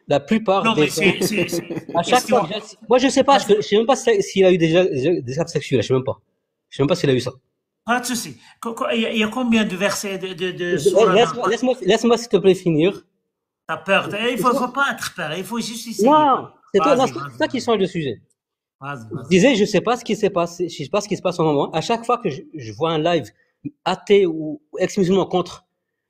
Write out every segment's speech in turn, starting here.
la plupart Non, des mais gens, à chaque fois question. que moi je sais pas, Vas-y, je sais même pas s'il a eu des actes sexuels, je sais même pas. Je sais même pas s'il a eu ça. pas de souci. Il y a combien de versets de surah dans le Coran? Laisse-moi s'il te plaît finir. T'as peur. Il faut pas être peur. Il faut juste essayer. Non, c'est toi, non, Vas-y, c'est vas-y, toi qui vas-y. change de sujet. Vas-y, Je vas-y. disais, je sais pas ce qui s'est passé, je sais pas ce qui se passe en moment. À chaque fois que je vois un live athée ou ex-musulman contre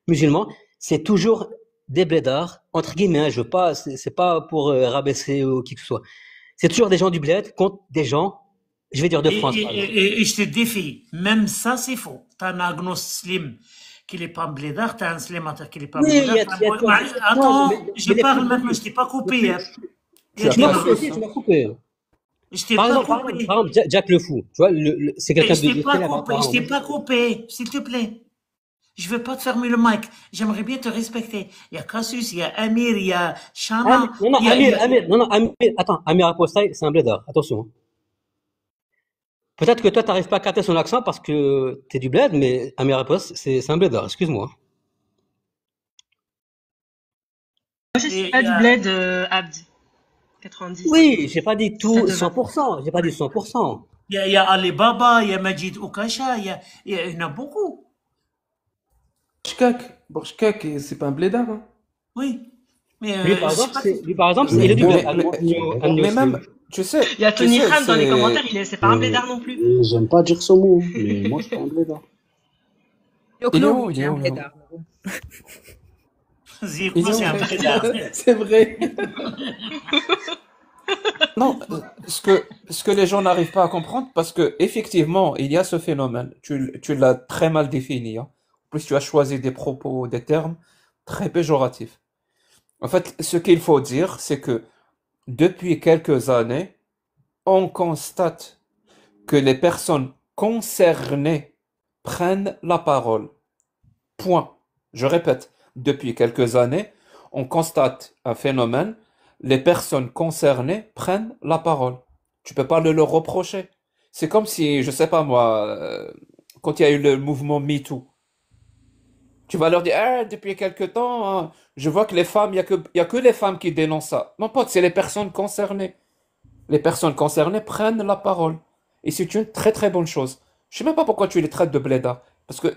musulman, c'est toujours des blédards, entre guillemets, hein, je veux pas, c'est pas pour rabaisser ou qui que ce soit. C'est toujours des gens du bled contre des gens, je vais dire de Et, France, et, par exemple. et, et je te défie, même ça c'est faux. T'as un agnoslim qui n'est pas blédard, t'as un slimateur qui n'est pas Oui, blédard. il y a quoi? Non, Attends, je mais les parle plus maintenant, connus. je t'ai pas Les coupé, plus, hein. Tu as tu m'as pas coupé su aussi, tu ça. m'as coupé. Je t'ai pas Par coupé. exemple, Jack le Fou, tu vois, c'est Et quelqu'un je t'ai de pas célèbre, coupé, je apparemment. t'ai pas coupé, s'il te plaît. Je veux pas te fermer le mic. J'aimerais bien te respecter. Il y a Cassius, il y a Amir, il y a Shana, Non, non, non, non, Amir, attends, Amir Aposтай, c'est un blédard, attention. Peut-être que toi, t'arrives pas à capter son accent parce que t'es du bled, mais Amir Apostai, c'est un blédard, excuse-moi. Moi, je suis et il pas y du a, bled, Abd. 90. Oui, j'ai pas dit Ça tout te va. 100%, j'ai pas dit 100%. il y a Alibaba, il y a Majid Oukasha, il y en a beaucoup. Borchkak, c'est pas un blédard, hein. Oui. Mais Par je sais exemple, pas. il est du bled, Mais même, Al-Muslim. Il y a tu Tony sais, Khan dans les c'est commentaires, c'est pas un blédard non plus. J'aime pas dire ce mot, mais moi, je suis un blédard. Il est Yoklo, où? oui, Il c'est est un où? Il est où? blédard. Il Zirko, est où? c'est un blédard. C'est vrai. Non, ce que les gens n'arrivent pas à comprendre, parce que effectivement, il y a ce phénomène. Tu l'as très mal défini, hein. En plus, tu as choisi des propos, des termes très péjoratifs. En fait, ce qu'il faut dire, c'est que depuis quelques années, on constate que les personnes concernées prennent la parole. Point. Je répète, depuis quelques années, on constate un phénomène, les personnes concernées prennent la parole. Tu peux pas le leur reprocher. C'est comme si, je sais pas moi, quand il y a eu le mouvement MeToo, tu vas leur dire, ah, depuis quelque temps, hein, je vois que les femmes, il y a que les femmes qui dénoncent ça. Non, pote, c'est les personnes concernées. Les personnes concernées prennent la parole. Et c'est une très très bonne chose. Je sais même pas pourquoi tu les traites de bléda. Parce que,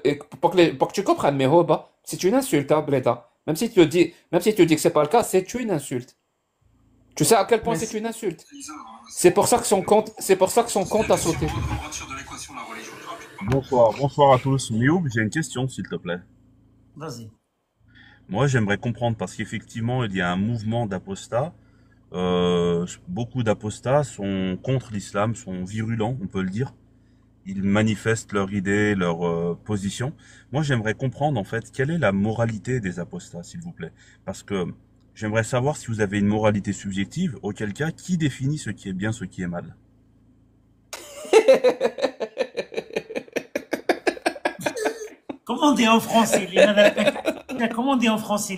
pour que tu comprennes, mes Hoba, c'est une insulte, hein, bléda. Même si tu dis que c'est pas le cas, c'est une insulte. Tu sais à quel point Mais c'est une insulte. C'est pour ça que son compte a sauté. Bonsoir, bonsoir à tous. Mioub, j'ai une question, s'il te plaît. vas-y. Moi, j'aimerais comprendre parce qu'effectivement, il y a un mouvement d'apostats. Beaucoup d'apostats sont contre l'islam, sont virulents, on peut le dire. Ils manifestent leurs idées, leurs positions. Moi, j'aimerais comprendre en fait quelle est la moralité des apostats, s'il vous plaît. Parce que j'aimerais savoir si vous avez une moralité subjective, auquel cas, qui définit ce qui est bien, ce qui est mal. Comment on dit en français Comment on dit en français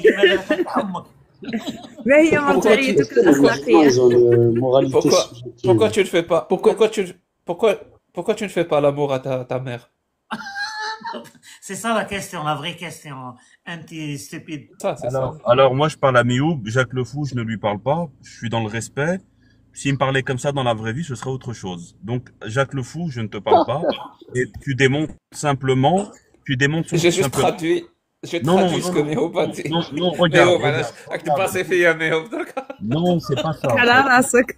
ما هي Pourquoi tu, مرجعيتك Les musulmans, الأخلاقية؟ ils ont une moralité pourquoi, subjective. tu ne fais pas, pourquoi tu ne fais pas l'amour à ta mère? C'est ça la question, la vraie question. Anti-stupide. Ça, c'est ça. Alors moi, je parle à Mioub, Jacques Le Fou, je ne lui parle pas. Je suis dans le respect. S'il me parlait comme ça dans la vraie vie, ce serait autre chose. Donc, Jacques Le Fou, je ne te parle pas. Et tu démontres J'ai juste simplement. traduit. J'ai Non, non, traduit ce non, que non, Méo a dit. non, non, Méo, regarde, معلش راك تباسي فيا Méo. Non, c'est pas ça. على راسك.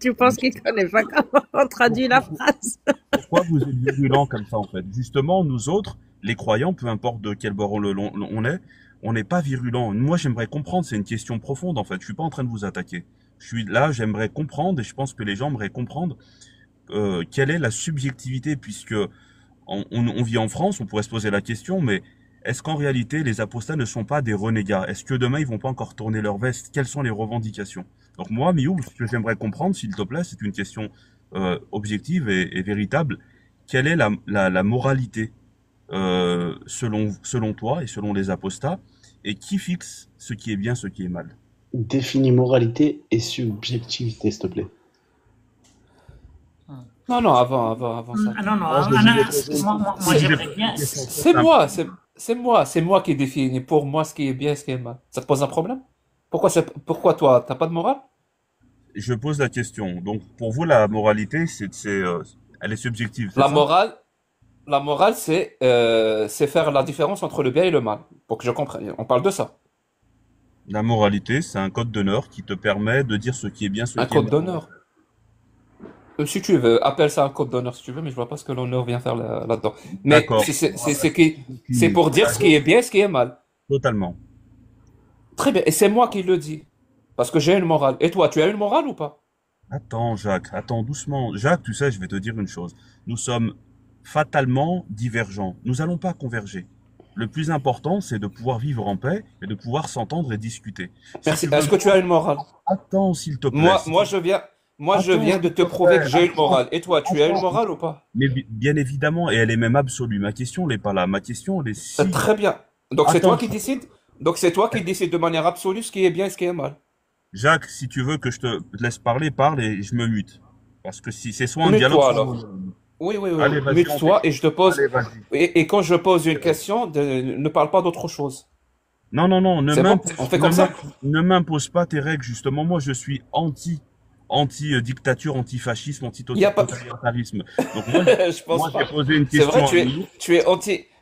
Tu penses qu'il connaît pas comment on traduit la phrase? Pourquoi vous êtes virulents comme ça, en fait? Justement, nous autres, les croyants, peu importe de quel bord on n'est pas virulents. Moi, j'aimerais comprendre, c'est une question profonde, en fait. Je suis pas en train de vous attaquer. Je suis là, j'aimerais comprendre, et je pense que les gens aimeraient comprendre quelle est la subjectivité, puisque on vit en France, on pourrait se poser la question, mais est-ce qu'en réalité, les apostats ne sont pas des renégats? Est-ce que demain, ils vont pas encore tourner leur veste? Quelles sont les revendications? Donc moi, Mioub, ce que j'aimerais comprendre, s'il te plaît, c'est une question objective et véritable. Quelle est la moralité selon toi et selon les apostats? Et qui fixe ce qui est bien, ce qui est mal? Définis moralité et subjectivité, s'il te plaît. Non, non, avant ça. Non, non, Moi, je vais vous poser moi j'aimerais bien. C'est moi qui définis pour moi ce qui est bien et ce qui est mal. Ça te pose un problème? Pourquoi toi, t'as pas de morale? Je pose la question. Donc, pour vous, la moralité, elle est subjective, c'est La ça? morale, la morale, c'est faire la différence entre le bien et le mal. Pour que je comprenne. On parle de ça. La moralité, c'est un code d'honneur qui te permet de dire ce qui est bien, ce Un qui est code mal. d'honneur. Si tu veux, appelle ça un code d'honneur si tu veux, mais je vois pas ce que l'honneur vient faire là-dedans. Mais D'accord. c'est pour dire ce qui est bien et ce qui est mal. Totalement. Très bien. Et c'est moi qui le dis. Parce que j'ai une morale. Et toi, tu as une morale ou pas? Attends, Jacques, attends doucement. Jacques, tu sais, je vais te dire une chose. Nous sommes fatalement divergents. Nous n'allons pas converger. Le plus important, c'est de pouvoir vivre en paix et de pouvoir s'entendre et discuter. Si Merci. tu veux... Est-ce que tu as une morale? Attends, s'il te plaît. Moi, je Attends, viens de s'il te te prouver plaît. que j'ai une morale. Et toi, tu as une Attends. morale ou pas? Mais bien évidemment, et elle est même absolue. Ma question n'est pas là. Ma question, elle est si... Très bien. Donc c'est Attends, toi qui décides. Donc c'est toi qui décides de manière absolue ce qui est bien et ce qui est mal. Jacques, si tu veux que je te laisse parler, parle et je me mute. Parce que si c'est soit un dialogue, Mute-toi soit... alors. Oui, oui, oui. Allez, vas-y, Mute-toi et je te pose. Allez, vas-y. Et quand je pose une question, ne parle pas d'autre chose. Non, non, non, C'est bon? On fait comme ça? ne m'impose pas tes règles, justement. Moi, je suis anti-dictature, anti-fascisme, Il y a pas. anti-totalitarisme. Donc, moi, Je pense j'ai pas. posé une C'est vrai, question à Mioub.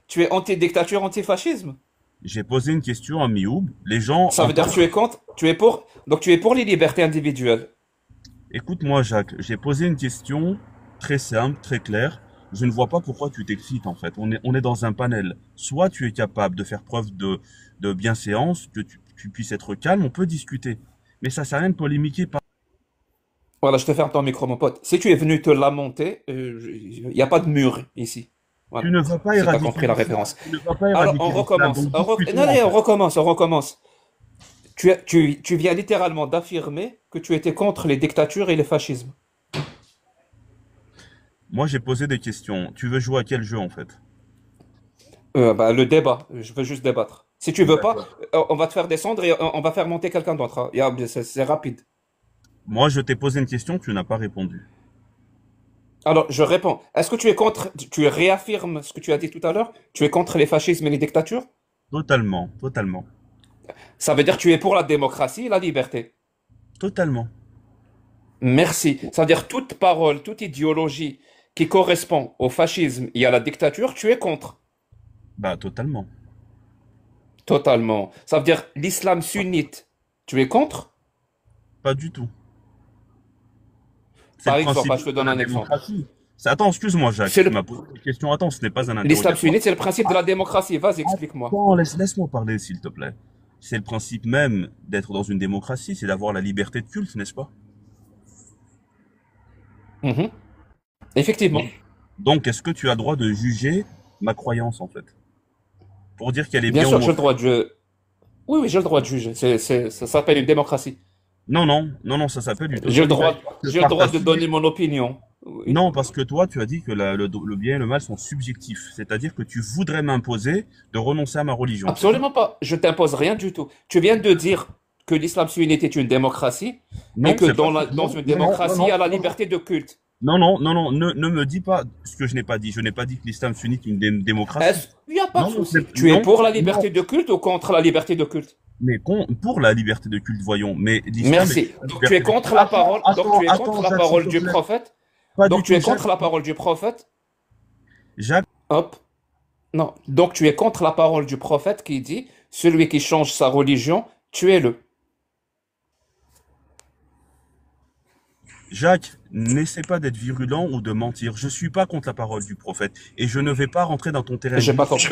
tu es anti-dictature, anti-fascisme. J'ai posé une question à Mioub. Les gens Ça veut dire que tu es contre, donc tu es pour les libertés individuelles. Écoute-moi, Jacques, j'ai posé une question très simple, très claire. Je ne vois pas pourquoi tu t'excites, en fait. On est dans un panel. Soit tu es capable de faire preuve de bienséance, que tu puisses être calme, on peut discuter. Mais ça sert à rien de polémiquer. Voilà, je te ferme ton micro, mon pote. Si tu es venu te lamenter, il n'y a pas de mur ici. Voilà. Tu ne vas pas Si t'as éradiquer compris la l'islam. référence. Tu ne vas pas Alors, éradiquer on l'islam. recommence. Donc, discutons, Non, en non, fait. on recommence. Tu viens littéralement d'affirmer que tu étais contre les dictatures et les fascismes. Moi, j'ai posé des questions. Tu veux jouer à quel jeu, en fait? Le débat, je veux juste débattre. Si tu veux pas, D'accord. on va te faire descendre et on va faire monter quelqu'un d'autre. Hein. C'est rapide. Moi, je t'ai posé une question, tu n'as pas répondu. Alors, je réponds. Est-ce que tu es contre, tu réaffirmes ce que tu as dit tout à l'heure? Tu es contre les fascismes et les dictatures? Totalement, totalement, Ça veut dire que tu es pour la démocratie et la liberté. totalement. Merci. Ça veut dire toute parole, toute idéologie qui correspond au fascisme et à la dictature, tu es contre. Bah, totalement. Totalement. Ça veut dire l'islam sunnite, tu es contre? Pas du tout. C'est Par le exemple, principe je te de donne la un exemple. démocratie. Attends, excuse-moi, Jacques, C'est tu le- m'as posé une question. Attends, ce n'est pas un L'islam interrogatoire. sunnite, c'est le principe de la démocratie. Vas-y, explique-moi. Attends, laisse-moi parler, s'il te plaît. C'est le principe même d'être dans une démocratie, c'est d'avoir la liberté de culte, n'est-ce pas? Mhm. Effectivement. Donc, est-ce que tu as droit de juger ma croyance, en fait? Pour dire qu'elle est Bien bien sûr, ou j'ai le mauvaise? droit de... Oui, oui, j'ai le droit de juger. Ça s'appelle une démocratie. Non, non, non, non, ça s'appelle du J'ai le droit, totalitarisme. j'ai le droit de donner mon opinion. Oui. Non, parce que toi, tu as dit que le bien et le mal sont subjectifs. C'est-à-dire que tu voudrais m'imposer de renoncer à ma religion. C'est ça? Absolument pas. Je t'impose rien du tout. Tu viens de dire que l'islam sunnite est une démocratie Non, et que c'est dans pas... dans non, une non, démocratie, non, il y a la non, liberté de culte. non, non, non, non, ne me dis pas ce que je n'ai pas dit. Je n'ai pas dit que l'islam sunnite est une démocratie. Il n'y a pas de Non, souci. Tu es non, pour la non, liberté de culte ou contre la liberté de culte? mais pour la liberté de culte, voyons. Mais l'islam Merci. est la Donc liberté tu es de contre culte. la parole. Donc tu es Attends, contre la Jacques, parole s'il te du plaît. prophète. Pas Donc du tu es tout, contre Jacques. la parole du prophète. Jacques, Hop. Non. Donc tu es contre la parole du prophète qui dit, celui qui change sa religion, tuez-le. Jacques, n'essaie pas d'être virulent ou de mentir. Je suis pas contre la parole du prophète et je ne vais pas rentrer dans ton terrain. J'ai pas compris.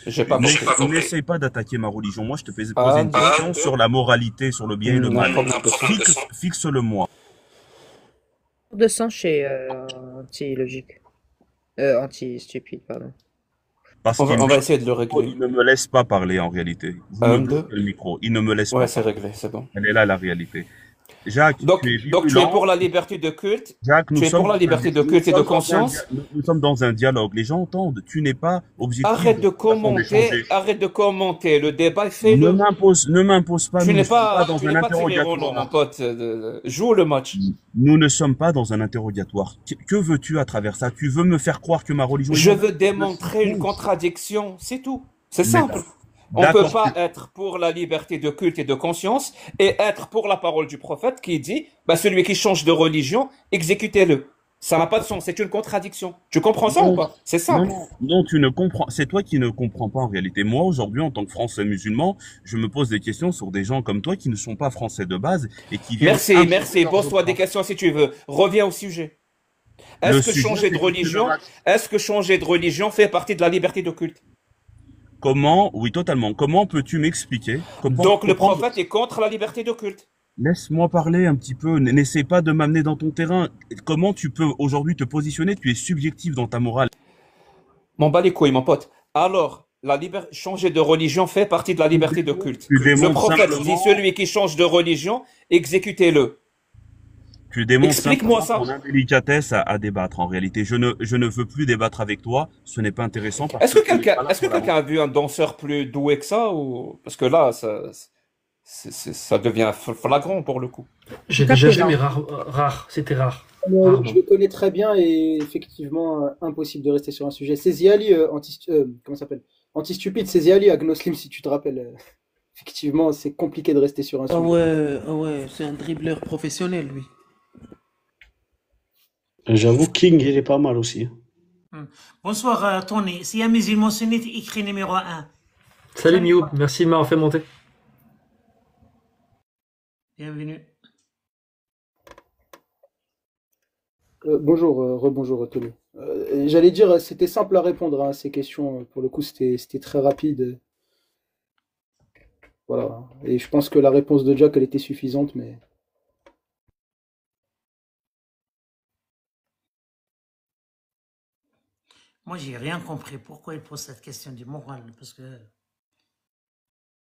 J'ai pas compris. N'essaie pas d'attaquer ma religion. Moi, je te pose Ah, une question sur la moralité, sur le bien et le mal. N'importe quoi. Fixe-le-moi. De sang chez anti-logique. Anti-stupide, pardon. Parce On qu'il va essayer de le régler. il ne me laisse pas parler en réalité. Vous Un, me deux. bloquez le micro. Il ne me laisse Ouais, pas c'est parler. réglé, c'est bon. Elle est là la réalité. Jacques, Donc tu es tu es virulent. pour la liberté de culte. Jacques, Tu es pour la liberté de culte et de conscience. Nous sommes dans un dialogue. Les gens entendent. Tu n'es pas objectif. Arrête de commenter, arrête de commenter. Le débat, fais-le. Ne m'impose pas. Tu Nous ne n'es sommes pas, dans tu un n'es pas Thierry interrogatoire. Roland, mon pote. Joue le match. Nous ne sommes pas dans un interrogatoire. Que veux-tu à travers ça? Tu veux me faire croire que ma religion est Je mauvaise? veux démontrer une contradiction, c'est tout. C'est simple. On ne peut D'accord, pas être pour la liberté de culte et de conscience et être pour la parole du prophète qui dit, bah, celui qui change de religion, exécutez-le. Ça n'a pas de sens, c'est une contradiction. Tu comprends ça ou non, pas? C'est non, simple. non, tu ne comprends. C'est toi qui ne comprends pas en réalité. Moi, aujourd'hui, en tant que Français musulman, je me pose des questions sur des gens comme toi qui ne sont pas Français de base et qui viennent Merci, imposer merci. leurs Pose-toi des doctrines. questions si tu veux. Reviens au sujet. Le Est-ce que sujet, changer de c'est juste religion, fait partie de la liberté de culte? comment, oui, totalement. Comment peux-tu m'expliquer Donc le prophète est contre la liberté de culte. Laisse-moi parler un petit peu. N'essaie pas de m'amener dans ton terrain. Comment tu peux aujourd'hui te positionner? Tu es subjectif dans ta morale. M'en bats les couilles, mon pote. Alors, changer de religion fait partie de la liberté de culte. Tu Le démontres prophète dit, simplement, celui qui change de religion, exécutez-le. tu démontres Explique-moi simplement ça. ton indélicatesse à débattre. En réalité, je ne veux plus débattre avec toi. Ce n'est pas intéressant parce Est-ce que que tu n'es quelqu'un, pas là est-ce que pour la quelqu'un a vu un danseur plus doué que ça ou parce que là, ça devient flagrant pour le coup. J'ai Tout à déjà fait vu, mais rare. rare. C'était rare. Je Rarement. le connais très bien et effectivement, impossible de rester sur un sujet. C'est Ziali, comment ça s'appelle? Anti-stupide, c'est Ziali, Agnoslim, si tu te rappelles. Effectivement, c'est compliqué de rester sur un sujet. Ah ouais, c'est un dribbleur professionnel, lui. J'avoue, King, il est pas mal aussi. Bonsoir, Tony. S'il y a un musulman sunnite, écrit numéro 1. Salut Mioub, merci de m'avoir fait monter. Bienvenue. Bonjour, rebonjour, Tony. J'allais dire, c'était simple à répondre à ces questions. Pour le coup, c'était très rapide. Voilà. Et je pense que la réponse de Jack, elle était suffisante, mais. Moi, j'ai rien compris. Pourquoi il pose cette question du moral? Parce que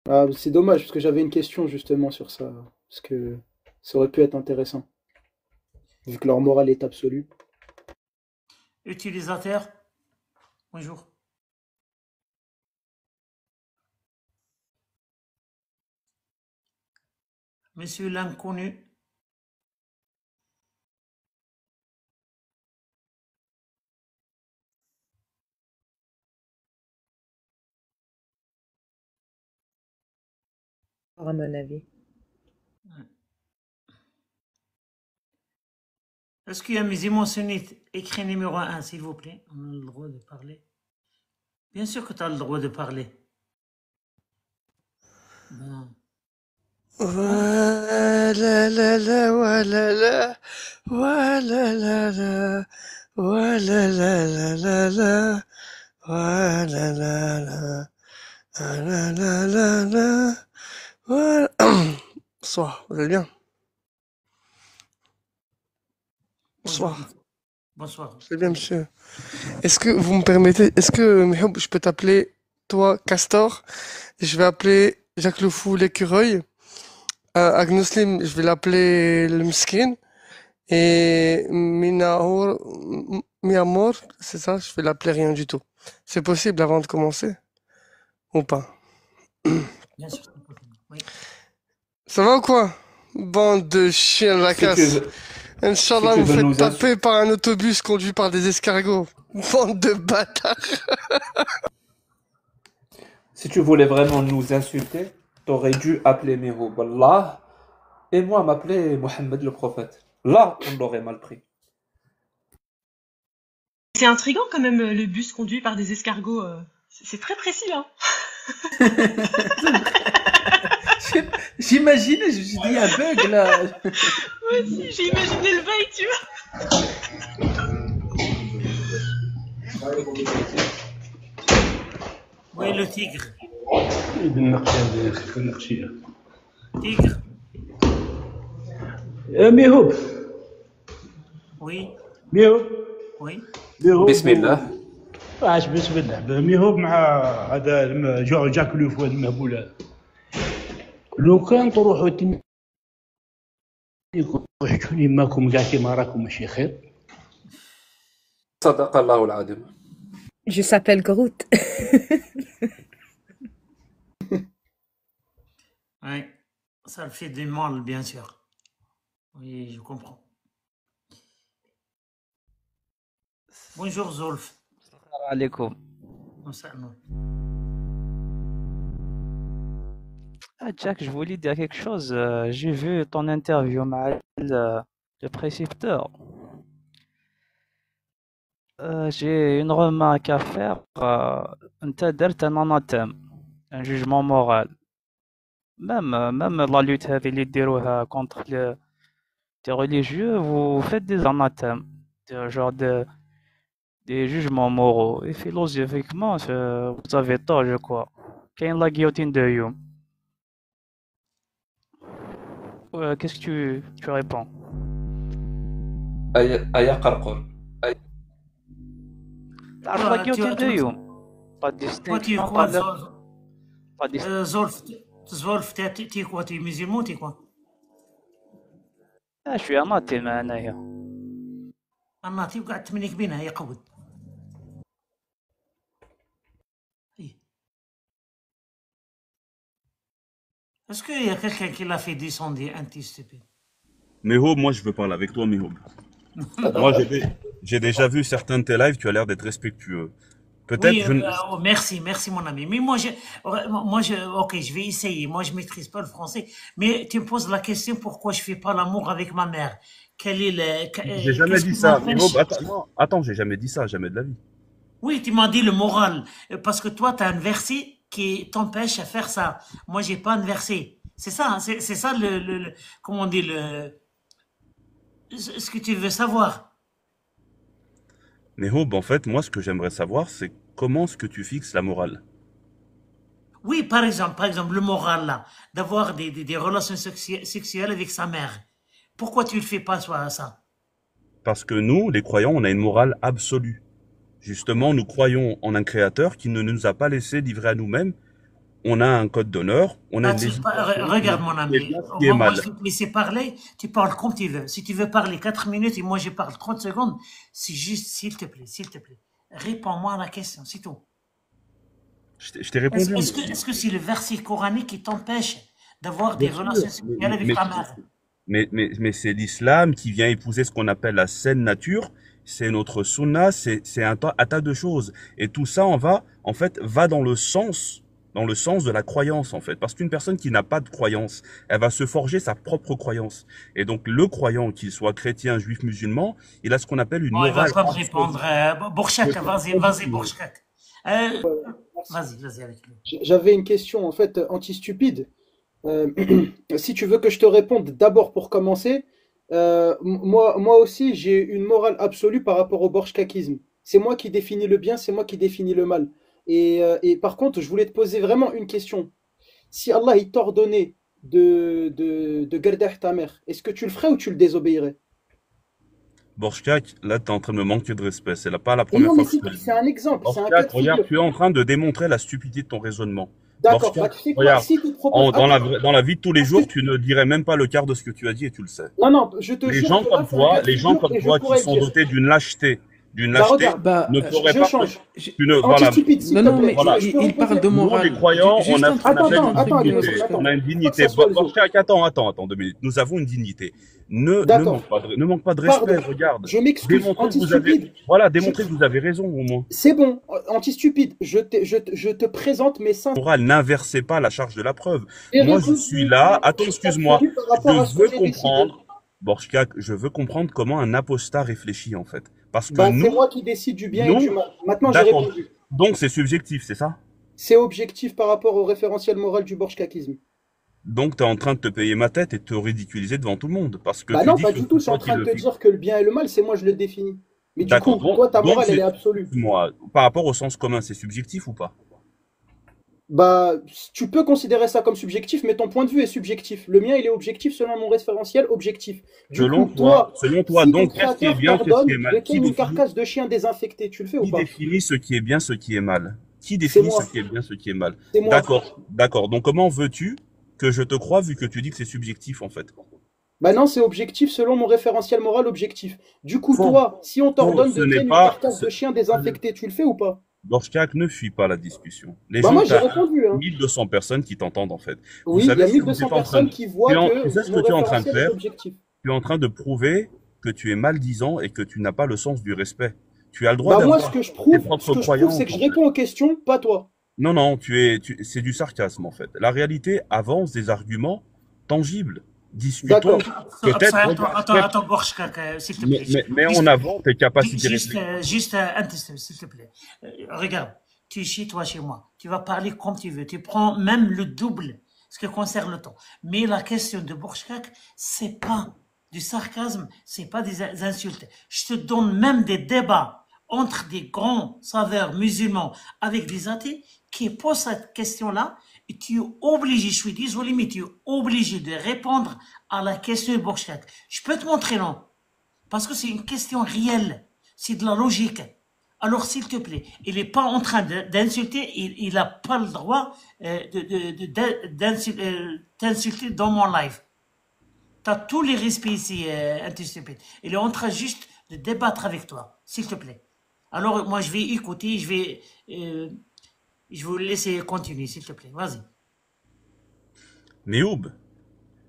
Ah, c'est dommage, parce que j'avais une question justement sur ça. Parce que ça aurait pu être intéressant. Vu que leur morale est absolue. utilisateur, bonjour. Monsieur l'inconnu, À mon avis. est-ce qu'il y a un musulman sunnite? Écrit numéro 1, s'il vous plaît. On a le droit de parler. Bien sûr que tu as le droit de parler. Bon. Voilà la la, voilà la, voilà la la, voilà la la la la, voilà la la, voilà la la la, voilà. Bonsoir, vous allez bien? Bonjour. Bonsoir. Bonsoir. Vous allez bien, monsieur? Est-ce que vous me permettez, est-ce que Mihoub, je peux t'appeler toi Castor? Je vais appeler Jacques le Fou l'écureuil. Agnoslim, je vais l'appeler le Miskin. Et Miamor, c'est ça, je vais l'appeler rien du tout. C'est possible avant de commencer? Ou pas? Bien sûr, c'est possible. Oui. Ça va ou quoi? Bande de chiens de la Si tu casse. veux, Inch'Allah, si tu vous veux faites nous taper par un autobus conduit par des escargots. Bande de bâtards. si tu voulais vraiment nous insulter, t'aurais dû appeler Miro Wallah et moi m'appeler Mohammed le prophète. Là, on l'aurait mal pris. C'est intriguant quand même, le bus conduit par des escargots. C'est très précis, hein. J'imagine, je me suis dit, il y a un bug là. Moi aussi, j'ai imaginé le bail, tu vois. Oui, le tigre. Tigre. ميهوب Oui. ميهوب Oui. ميهوب بسم الله. عاش بسم الله ميهوب مع هذا جاك لو فؤاد المهبول هذا لو كان تروحوا تحكوني ماكم كاع كيما راكم ماشي خير صدق الله العظيم. Je s'appelle Groot. Oui. Ça le fait du mal, bien sûr. Oui, je comprends. Bonjour Zolf. عليكم. Bonsoir. Ah, Jack, je voulais dire quelque chose. J'ai vu ton interview avec le précepteur. J'ai une remarque à faire. أنت درت un anathème, un jugement moral. Même la lutte هذه اللي ديروها contre les religieux, vous faites des anathèmes, genre des jugements moraux. Et philosophiquement, vous avez tort, je crois. كاين la guillotine de Hume. Qu'est-ce que tu réponds? Aya Qarqur. تعرف la guillotine de Hume. Pas de distinction, pas de زولف تي كوا تي ميزيمون تي كوا je suis anathème أنايا. انا تي قاعد تمنيك بينها يقود. Est-ce qu'il y a quelqu'un qui l'a fait descendre anti-stupide? Mehob, moi je veux parler avec toi, Mehob. Moi j'ai déjà vu certains de tes lives, tu as l'air d'être respectueux. Peut-être Oui, je ne... merci mon ami. Mais ok, je vais essayer. Moi, je maîtrise pas le français. Mais tu me poses la question pourquoi je fais pas l'amour avec ma mère. Quel est J'ai jamais qu'est-ce dit qui ça. m'empêche? Attends, j'ai jamais dit ça, jamais de la vie. Oui, tu m'as dit le moral. Parce que toi, tu as un verset qui t'empêche à faire ça. Moi, j'ai pas un verset. C'est ça, hein, c'est ça comment on dit ce que tu veux savoir. Mehob, en fait, moi ce que j'aimerais savoir, c'est comment est-ce que tu fixes la morale? Oui, par exemple, le moral là, d'avoir des relations sexuelles avec sa mère. Pourquoi tu le fais pas, ça? Parce que nous, les croyants, on a une morale absolue. Justement, nous croyons en un créateur qui ne nous a pas laissé livrer à nous-mêmes. On a un code d'honneur, on a une législation. Regarde mon ami, qui est moi mal. je vais te laisser parler, tu parles comme tu veux. Si tu veux parler 4 minutes et moi je parle 30 secondes, c'est juste, s'il te plaît, réponds-moi à la question, c'est tout. Je t'ai répondu. Est-ce que c'est le verset coranique qui t'empêche d'avoir des relations sexuelles avec ta mère? Mais c'est l'islam qui vient épouser ce qu'on appelle la saine nature. C'est notre sunna, c'est un tas de choses. Et tout ça, va dans le sens de la croyance, en fait. Parce qu'une personne qui n'a pas de croyance, elle va se forger sa propre croyance. Et donc, le croyant, qu'il soit chrétien, juif, musulman, il a ce qu'on appelle une morale. Il va pas me répondre. Bourchak, vas-y, Bourchak. Vas-y avec lui. J'avais une question, en fait, anti-stupide. Si tu veux que je te réponde d'abord pour commencer, moi aussi, j'ai une morale absolue par rapport au borshkakisme. C'est moi qui définis le bien, c'est moi qui définis le mal. Et par contre, je voulais te poser vraiment une question. Si Allah il t'ordonnait de garder ta mère, est-ce que tu le ferais ou tu le désobéirais? Borchak, là, tu es en train de me manquer de respect. C'est pas la Et première non, fois mais que je te le dis. c'est un exemple, c'est un Borchak, cas de figure. regarde, tu es en train de démontrer la stupidité de ton raisonnement. D'accord, Borchak, bah, tu sais quoi, regarde, si tu te proposes... dans la vie de tous les jours, tu ne dirais même pas le quart de ce que tu as dit et tu le sais. Non, je te Les jure gens que là, comme c'est un cas toi, de les gens figure comme et je toi pourrais qui le sont dire. dotés d'une lâcheté, regarde, ne pourraient je pas. change. Tu ne, voilà. Anti-stupide, s'il te Non, plaît. mais Voilà. il parle de Nous, morale. les croyants, Juste on a un une truc, dignité. attends, On a une faut pas dignité. que ça soit le jour. Borchak, attends, 2 minutes. Nous avons une dignité. Ne D'accord. manque pas de respect, Pardon, regarde. je m'excuse, Démontrez que vous avez, anti-stupide. démontrez que vous avez raison, au moins. C'est bon, anti-stupide, je te présente mes 5 Morale, n'inversez pas la charge de la preuve. Et Moi, je réponds- suis là. Attends, excuse-moi. par rapport à ce Je que veux j'ai décidé. comprendre. Borchak, je veux comprendre comment un apostat réfléchit, en fait. Parce que Bah, c'est nous, moi qui décide du bien et du mal. Maintenant, j'ai d'accord. répondu. Donc, c'est subjectif, c'est ça? C'est objectif par rapport au référentiel moral du borshkakisme. Donc, tu es en train de te payer ma tête et de te ridiculiser devant tout le monde. Parce que Bah tu non, dis pas que du tout, je c'est suis en toi qui train de le te fais. dire que le bien et le mal, c'est moi je le définis. Mais du D'accord. coup, toi, ta morale, elle est c'est- absolue. Moi, par rapport au sens commun, c'est subjectif ou pas? Bah, tu peux considérer ça comme subjectif, mais ton point de vue est subjectif. Le mien, il est objectif selon mon référentiel objectif. Du Selon coup, toi, si donc, ton qu'est-ce qui est créateur bien, qu'est-ce t'ordonne qui est mal? de Qui tenir une définit, carcasse de chien désinfecté, tu le fais ou qui pas? définit ce qui est bien, ce qui est mal? Qui C'est définit moi. ce qui est bien, ce qui est mal? C'est moi. D'accord. Donc, comment veux-tu que je te croie vu que tu dis que c'est subjectif, en fait? Bah non, c'est objectif selon mon référentiel moral objectif. Du coup, Faux. toi, si on t'ordonne Ce de n'est tenir une pas- carcasse de chien désinfecté, tu le fais ou pas? Borchak, ne fuis pas la discussion. Les Bah gens, moi, j'ai t'as répondu, hein. 1200 personnes qui t'entendent, en fait. Vous Oui, il y savez a ce que vous 1200 êtes en train personnes de... qui voient que Tu sais ce mon que tu es en train de référentiel est faire? objectif. Tu es en train de prouver que tu es maldisant et que tu n'as pas le sens du respect. Tu as le droit Bah moi, d'avoir ce que je tes prouve, propres c'est croyances. que je en fait. réponds aux questions, pas toi. Non, non, c'est du sarcasme en fait. La réalité avance des arguments tangibles. Discutons. D'accord. Peut-être. Attends, Borchkak, s'il te plaît. Mais en avant tes capacités réflexives. Juste un test, s'il te plaît. Regarde, tu es chez toi, chez moi. Tu vas parler comme tu veux. Tu prends même le double, ce qui concerne le temps. Mais la question de Borchkak, c'est pas du sarcasme, c'est pas des insultes. Je te donne même des débats entre des grands saveurs musulmans avec des athées qui posent cette question-là. Et tu es obligé, je suis désolé, mais tu es obligé de répondre à la question de Borchkak. Je peux te montrer, non? Parce que c'est une question réelle. C'est de la logique. Alors, s'il te plaît, il n'est pas en train d'insulter, il n'a pas le droit d'insulter dans mon live. Tu as tous les respects ici, anti-stupide. Il est en train juste de débattre avec toi, s'il te plaît. Alors, moi, je vais écouter, je vais vous laisser continuer, s'il te plaît. Vas-y. Méoub,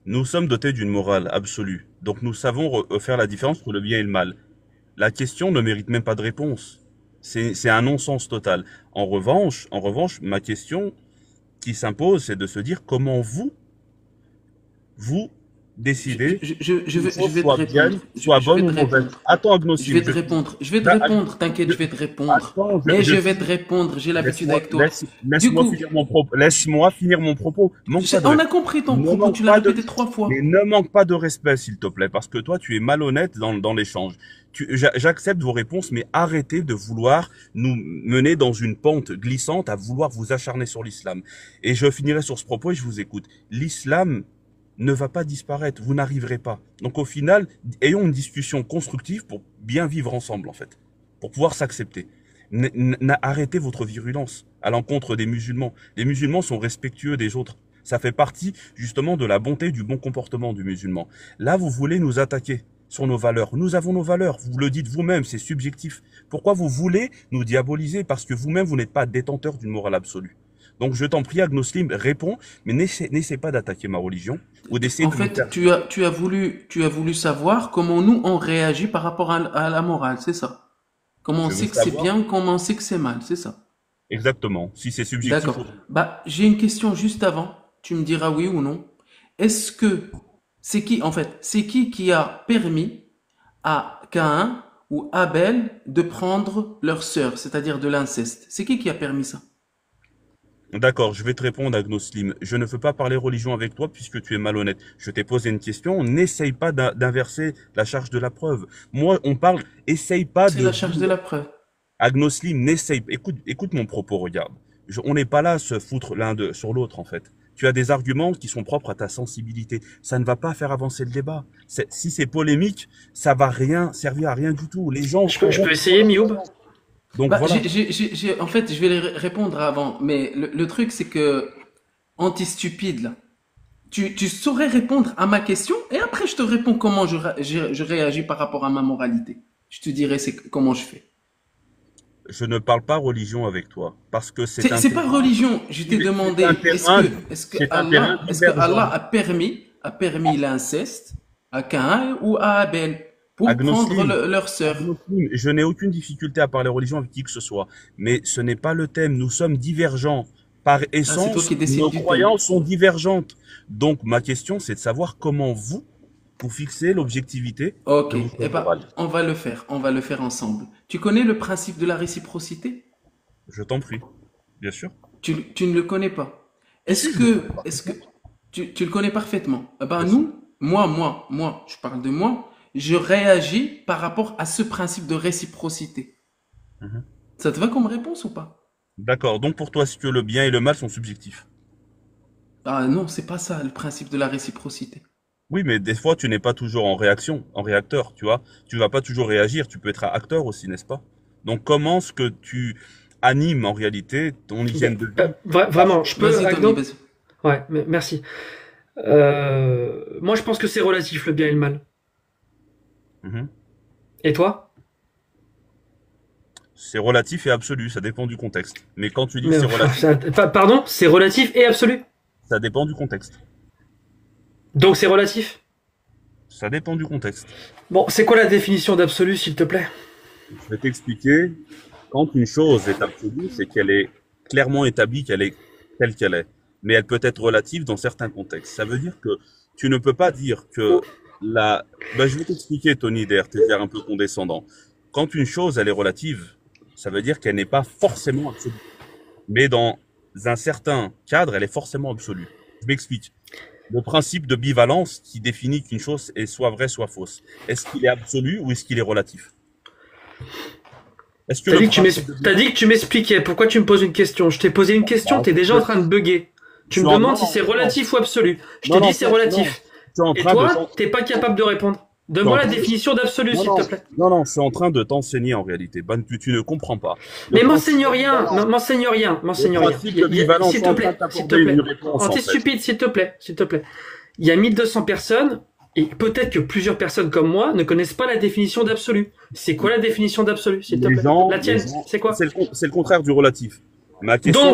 nous sommes dotés d'une morale absolue. Donc, nous savons faire la différence entre le bien et le mal. La question ne mérite même pas de réponse. C'est un non-sens total. En revanche, ma question qui s'impose, c'est de se dire comment vous décidez Je vais te soit répondre. bien, soit bonne ou mauvaise. Attends, Agnostic. Je vais te répondre, t'inquiète, je vais te répondre. Attends, je vais te répondre, j'ai l'habitude avec toi. Laisse-moi finir mon propos. On a compris ton propos, tu l'as répété 3 fois. Mais ne manque pas de respect, s'il te plaît, parce que toi, tu es malhonnête dans l'échange. J'accepte vos réponses, mais arrêtez de vouloir nous mener dans une pente glissante à vouloir vous acharner sur l'islam. Et je finirai sur ce propos et je vous écoute. L'islam ne va pas disparaître, vous n'arriverez pas. Donc au final, ayons une discussion constructive pour bien vivre ensemble en fait, pour pouvoir s'accepter. Arrêtez votre virulence à l'encontre des musulmans. Les musulmans sont respectueux des autres. Ça fait partie justement de la bonté, du bon comportement du musulman. Là, vous voulez nous attaquer sur nos valeurs. Nous avons nos valeurs, vous le dites vous-même, c'est subjectif. Pourquoi vous voulez nous diaboliser? Parce que vous-même, vous n'êtes pas détenteur d'une morale absolue. Donc je t'en prie, Agnoslim, réponds, mais n'essaie pas d'attaquer ma religion ou d'essayer de... En fait, tu as voulu savoir comment nous on réagit par rapport à la morale, c'est ça? Comment on sait que c'est bien, comment on sait que c'est mal, c'est ça? Exactement. Si c'est subjectif. D'accord. J'ai une question juste avant. Tu me diras oui ou non. Est-ce que c'est qui a permis à Caïn ou Abel de prendre leur sœur, c'est-à-dire de l'inceste? C'est qui a permis ça? D'accord, je vais te répondre, Agnoslim. Je ne veux pas parler religion avec toi puisque tu es malhonnête. Je t'ai posé une question. N'essaye pas d'inverser la charge de la preuve. Moi, on parle. Essaye pas de. C'est la charge de la preuve. Agnoslim, n'essaye. Écoute mon propos. Regarde. On n'est pas là à se foutre l'un sur l'autre en fait. Tu as des arguments qui sont propres à ta sensibilité. Ça ne va pas faire avancer le débat. Si c'est polémique, ça va servir à rien du tout. Les gens. Je peux essayer, Mioub? Donc voilà. En fait, je vais les répondre avant, mais le truc c'est que anti-stupide là, tu saurais répondre à ma question et après je te réponds comment je réagis par rapport à ma moralité. Je te dirai comment je fais. Je ne parle pas religion avec toi parce que c'est pas religion. Je t'ai demandé est-ce que Allah a permis l'inceste à Caïn ou à Abel pour prendre leur sœur. Je n'ai aucune difficulté à parler religion avec qui que ce soit, mais ce n'est pas le thème. Nous sommes divergents. Par essence, nos croyances sont divergentes. Donc, ma question, c'est de savoir comment vous fixez l'objectivité. Ok, on va le faire ensemble. Tu connais le principe de la réciprocité? Je t'en prie, bien sûr. Tu ne le connais pas? Est-ce que tu le connais parfaitement? Moi, je parle de moi. Je réagis par rapport à ce principe de réciprocité. Ça te va comme réponse ou pas? D'accord. Donc pour toi, est-ce que le bien et le mal sont subjectifs? Ah non, c'est pas ça le principe de la réciprocité. Oui, mais des fois, tu n'es pas toujours en réacteur, tu vois. Tu vas pas toujours réagir, tu peux être acteur aussi, n'est-ce pas? Donc comment est-ce que tu animes en réalité ton hygiène de vie? Vraiment, je peux... Vas-y. Ouais, merci. Moi, je pense que c'est relatif, le bien et le mal. Et toi? C'est relatif et absolu, ça dépend du contexte. Mais quand tu dis que c'est relatif... Pardon? C'est relatif et absolu? Ça dépend du contexte. Donc c'est relatif? Ça dépend du contexte. Bon, c'est quoi la définition d'absolu, s'il te plaît? Je vais t'expliquer. Quand une chose est absolue, c'est qu'elle est clairement établie qu'elle est telle qu'elle est. Mais elle peut être relative dans certains contextes. Ça veut dire que tu ne peux pas dire que je vais t'expliquer, Tony, d'ailleurs, t'es un peu condescendant. Quand une chose, elle est relative, ça veut dire qu'elle n'est pas forcément absolue. Mais dans un certain cadre, elle est forcément absolue. Je m'explique. Le principe de bivalence qui définit qu'une chose est soit vraie, soit fausse. Est-ce qu'il est absolu ou est-ce qu'il est relatif? T'as dit que tu m'expliquais. Pourquoi tu me poses une question? Je t'ai posé une question, t'es déjà en train de bugger. Tu me demandes si c'est relatif ou absolu. Je t'ai dit c'est relatif. Et toi, t'es pas capable de répondre. Donne-moi la définition d'absolu, s'il te plaît. Non, je suis en train de t'enseigner en réalité. Ben, tu ne comprends pas. Mais m'enseigne rien. S'il te plaît. Anti-stupide, s'il te plaît. Il y a 1200 personnes, et peut-être que plusieurs personnes comme moi ne connaissent pas la définition d'absolu. C'est quoi la définition d'absolu, s'il te plaît? La tienne, c'est quoi? C'est le contraire du relatif. Ma question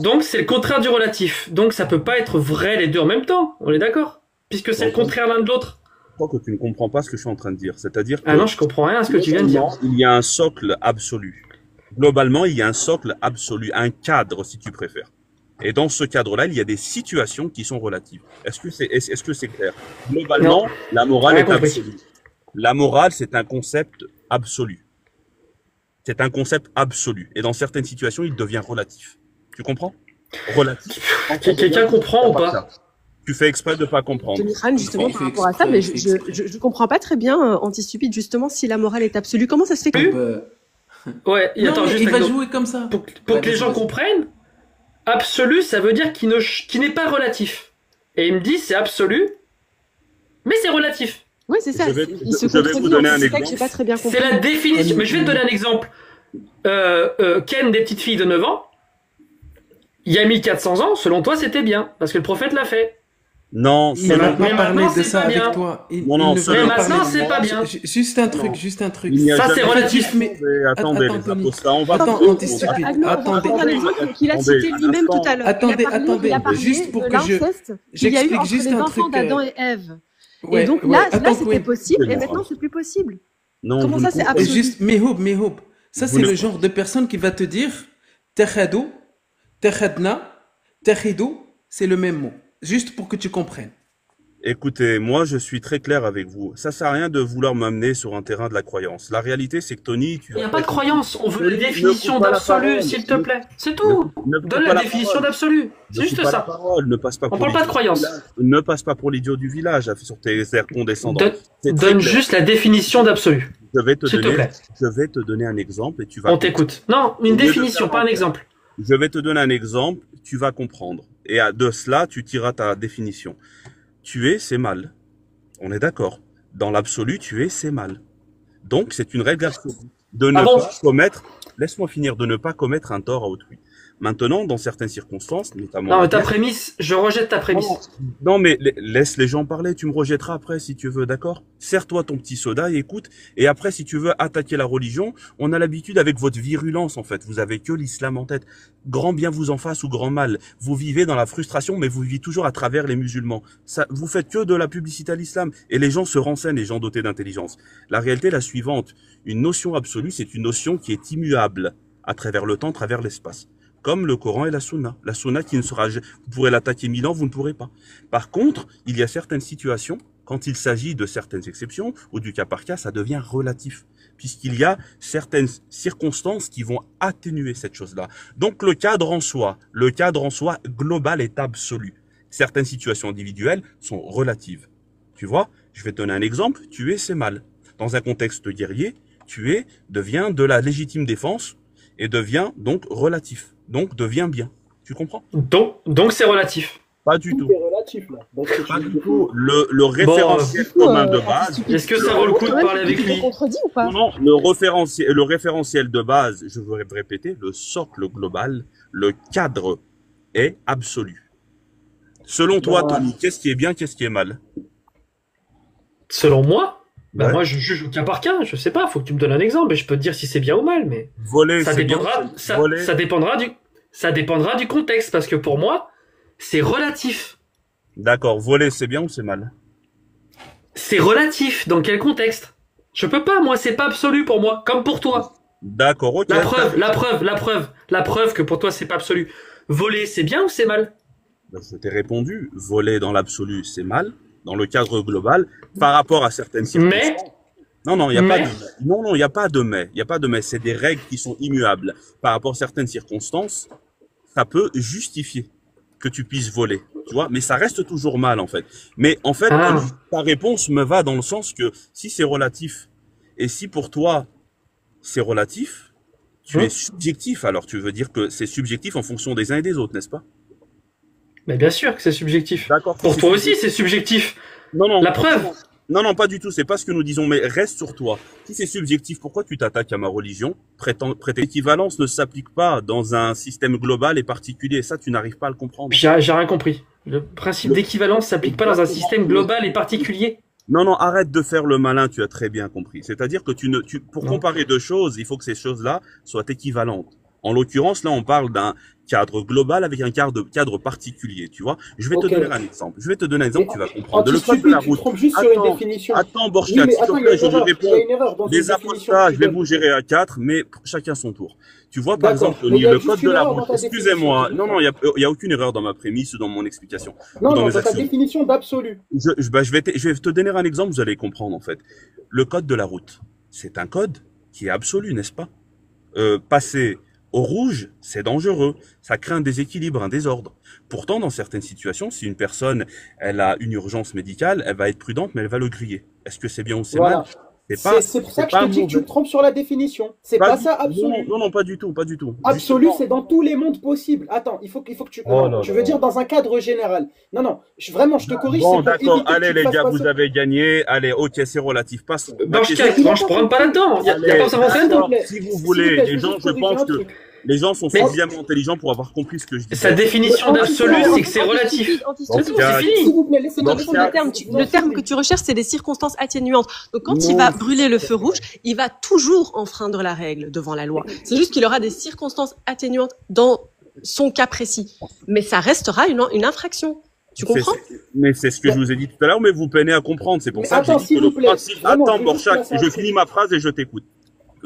donc c'est le contraire du relatif. Donc ça peut pas être vrai les deux en même temps. On est d'accord? Puisque c'est le contraire l'un de l'autre. Je crois que tu ne comprends pas ce que je suis en train de dire. C'est-à-dire que... Ah non, je comprends rien à ce que tu viens de dire. Il y a un socle absolu. Globalement, il y a un socle absolu, un cadre si tu préfères. Et dans ce cadre-là, il y a des situations qui sont relatives. Est-ce que c'est clair? Globalement, la morale est absolue. La morale, c'est un concept absolu. C'est un concept absolu. Et dans certaines situations, il devient relatif. Tu comprends? Relatif. Quelqu'un comprend ou pas? Tu fais exprès de pas comprendre. Tony Khan, justement, par rapport à ça, mais je comprends pas très bien, Anti-Stupide, justement, si la morale est absolue. Comment ça se fait que... Ouais, attends, il va jouer comme ça. Pour que les gens comprennent, absolu, ça veut dire qu'il n'est pas relatif. Et il me dit, c'est absolu, mais c'est relatif. Oui, c'est ça. Il se contredit. Vous donner un exemple. J'ai pas très bien compris. C'est la définition. Mais je vais te donner un exemple. Ken des petites filles de 9 ans, il y a 1400 ans, selon toi, c'était bien, parce que le prophète l'a fait. Non, il n'a pas parlé de ça avec toi. Mais maintenant, c'est pas bien. Juste un truc. Ça, c'est relatif. Mais attendez, on va Anti-Stupide. Attendez. Qu'il a cité lui-même tout à l'heure. Attendez. Juste pour que j'explique juste un truc. d'Adam et Ève. Et donc là, c'était possible, et maintenant, c'est plus possible. Comment ça, c'est absolu? Juste, Mehoub. Ça, c'est le genre de personne qui va te dire Takhadou, Takhadna, Takhidou, c'est le même mot. Juste pour que tu comprennes. Écoutez, moi je suis très clair avec vous. Ça sert à rien de vouloir m'amener sur un terrain de la croyance. La réalité c'est que Tony, il n'y a pas de croyance. On veut la définition d'absolu, s'il te plaît. C'est tout. Donne la définition d'absolu. C'est juste ça. Ne passe pas. On parle pas de croyance. Ne passe pas pour l'idiot du village sur tes airs condescendants. Donne juste la définition d'absolu. Je vais te donner un exemple et tu vas. On t'écoute. Non, une définition, pas un exemple. Je vais te donner un exemple, tu vas comprendre. Et de cela, tu tireras ta définition. Tuer, c'est mal. On est d'accord. Dans l'absolu, tuer, c'est mal. Donc, c'est une règle absolue. De ne pas commettre, laisse-moi finir, de ne pas commettre un tort à autrui. Maintenant, dans certaines circonstances, notamment... Non, mais ta prémisse, je rejette ta prémisse. Non, mais laisse les gens parler, tu me rejetteras après si tu veux, d'accord? Serre-toi ton petit soda et écoute. Et après, si tu veux attaquer la religion, on a l'habitude avec votre virulence, en fait. Vous avez que l'islam en tête. Grand bien vous en fasse ou grand mal. Vous vivez dans la frustration, mais vous vivez toujours à travers les musulmans. Ça, vous faites que de la publicité à l'islam. Et les gens se renseignent, les gens dotés d'intelligence. La réalité est la suivante. Une notion absolue, c'est une notion qui est immuable à travers le temps, à travers l'espace. Comme le Coran et la Sunna. La Sunna qui ne sera, vous pourrez l'attaquer 1000 ans, vous ne pourrez pas. Par contre, il y a certaines situations, quand il s'agit de certaines exceptions, ou du cas par cas, ça devient relatif. Puisqu'il y a certaines circonstances qui vont atténuer cette chose-là. Donc le cadre en soi global est absolu. Certaines situations individuelles sont relatives. Tu vois, je vais te donner un exemple, tuer c'est mal. Dans un contexte guerrier, tuer devient de la légitime défense et devient donc relatif. Donc devient bien. Tu comprends? Donc c'est relatif. Pas du tout. C'est relatif là. Pas du tout. Le référentiel commun de base. Est-ce que ça vaut le coup de parler avec lui? Non, le référentiel de base, je veux répéter, le socle global, le cadre est absolu. Selon toi, Tony, qu'est-ce qui est bien, qu'est-ce qui est mal? Selon moi? Bah moi je juge au cas par cas, je sais pas, faut que tu me donnes un exemple et je peux te dire si c'est bien ou mal, mais voler, ça dépendra du contexte, parce que pour moi, c'est relatif. D'accord, voler c'est bien ou c'est mal? C'est relatif, dans quel contexte? Je peux pas, moi c'est pas absolu pour moi, comme pour toi. D'accord, ok. La La preuve que pour toi, c'est pas absolu. Voler, c'est bien ou c'est mal? Ben, je t'ai répondu, voler dans l'absolu, c'est mal, dans le cadre global, par rapport à certaines circonstances. Mais non, il n'y a pas de non, il n'y a pas de mais. Il n'y a pas de mais. C'est des règles qui sont immuables. Par rapport à certaines circonstances, ça peut justifier que tu puisses voler, tu vois, mais ça reste toujours mal, en fait. Mais en fait, ta réponse me va dans le sens que si c'est relatif, et si pour toi, c'est relatif, tu es subjectif, alors tu veux dire que c'est subjectif en fonction des uns et des autres, n'est-ce pas? Mais bien sûr que c'est subjectif. D'accord. Pour toi aussi, c'est subjectif. Non. La preuve. Non, pas du tout. C'est pas ce que nous disons, mais reste sur toi. Si c'est subjectif, pourquoi tu t'attaques à ma religion? L'équivalence ne s'applique pas dans un système global et particulier. Ça, tu n'arrives pas à le comprendre. J'ai rien compris. Le principe d'équivalence s'applique pas dans un système global et particulier. Non, arrête de faire le malin, tu as très bien compris. C'est-à-dire que pour comparer deux choses, il faut que ces choses-là soient équivalentes. En l'occurrence, là, on parle d'un cadre global avec un cadre particulier, tu vois. Je vais te donner un exemple. Tu vas comprendre. Le code de la route. Attends, Borchak, s'il te plaît, je réponds. Les apostats, je vais vous gérer à 4, mais chacun son tour. Tu vois, par exemple, le code de la route. Excusez-moi. Non, il y a aucune erreur dans ma prémisse ou dans mon explication. Non, dans ta définition d'absolu. Je vais te donner un exemple, vous allez comprendre, en fait. Le code de la route, c'est un code qui est absolu, n'est-ce pas? Passer au rouge, c'est dangereux. Ça crée un déséquilibre, un désordre. Pourtant, dans certaines situations, si une personne, elle a une urgence médicale, elle va être prudente, mais elle va le griller. Est-ce que c'est bien ou c'est mal? C'est pour ça que je te dis que tu te trompes sur la définition. C'est pas ça absolu. Non, pas du tout. Absolu, c'est dans tous les mondes possibles. Attends, il faut que tu. Je veux dire dans un cadre général. Non, vraiment, je te corrige. Bon, d'accord. Allez, les gars, vous avez gagné. Allez, ok, c'est relatif. Passe. Je prends pas là-dedans. Il y a pas ça là-dedans. Si vous voulez, les gens, je pense que les gens sont suffisamment intelligents pour avoir compris ce que je dis. Sa définition d'absolu, c'est que c'est relatif. C'est fini. S'il vous plaît, laissez-moi répondre le terme. Le terme que tu recherches, c'est des circonstances atténuantes. Donc, quand il va brûler le feu rouge, il va toujours enfreindre la règle devant la loi. C'est juste qu'il aura des circonstances atténuantes dans son cas précis. Mais ça restera une infraction. Tu comprends? Mais c'est ce que je vous ai dit tout à l'heure, mais vous peinez à comprendre. C'est pour ça que j'ai dit que le principe... Attends, Borchak, je finis ma phrase et je t'écoute.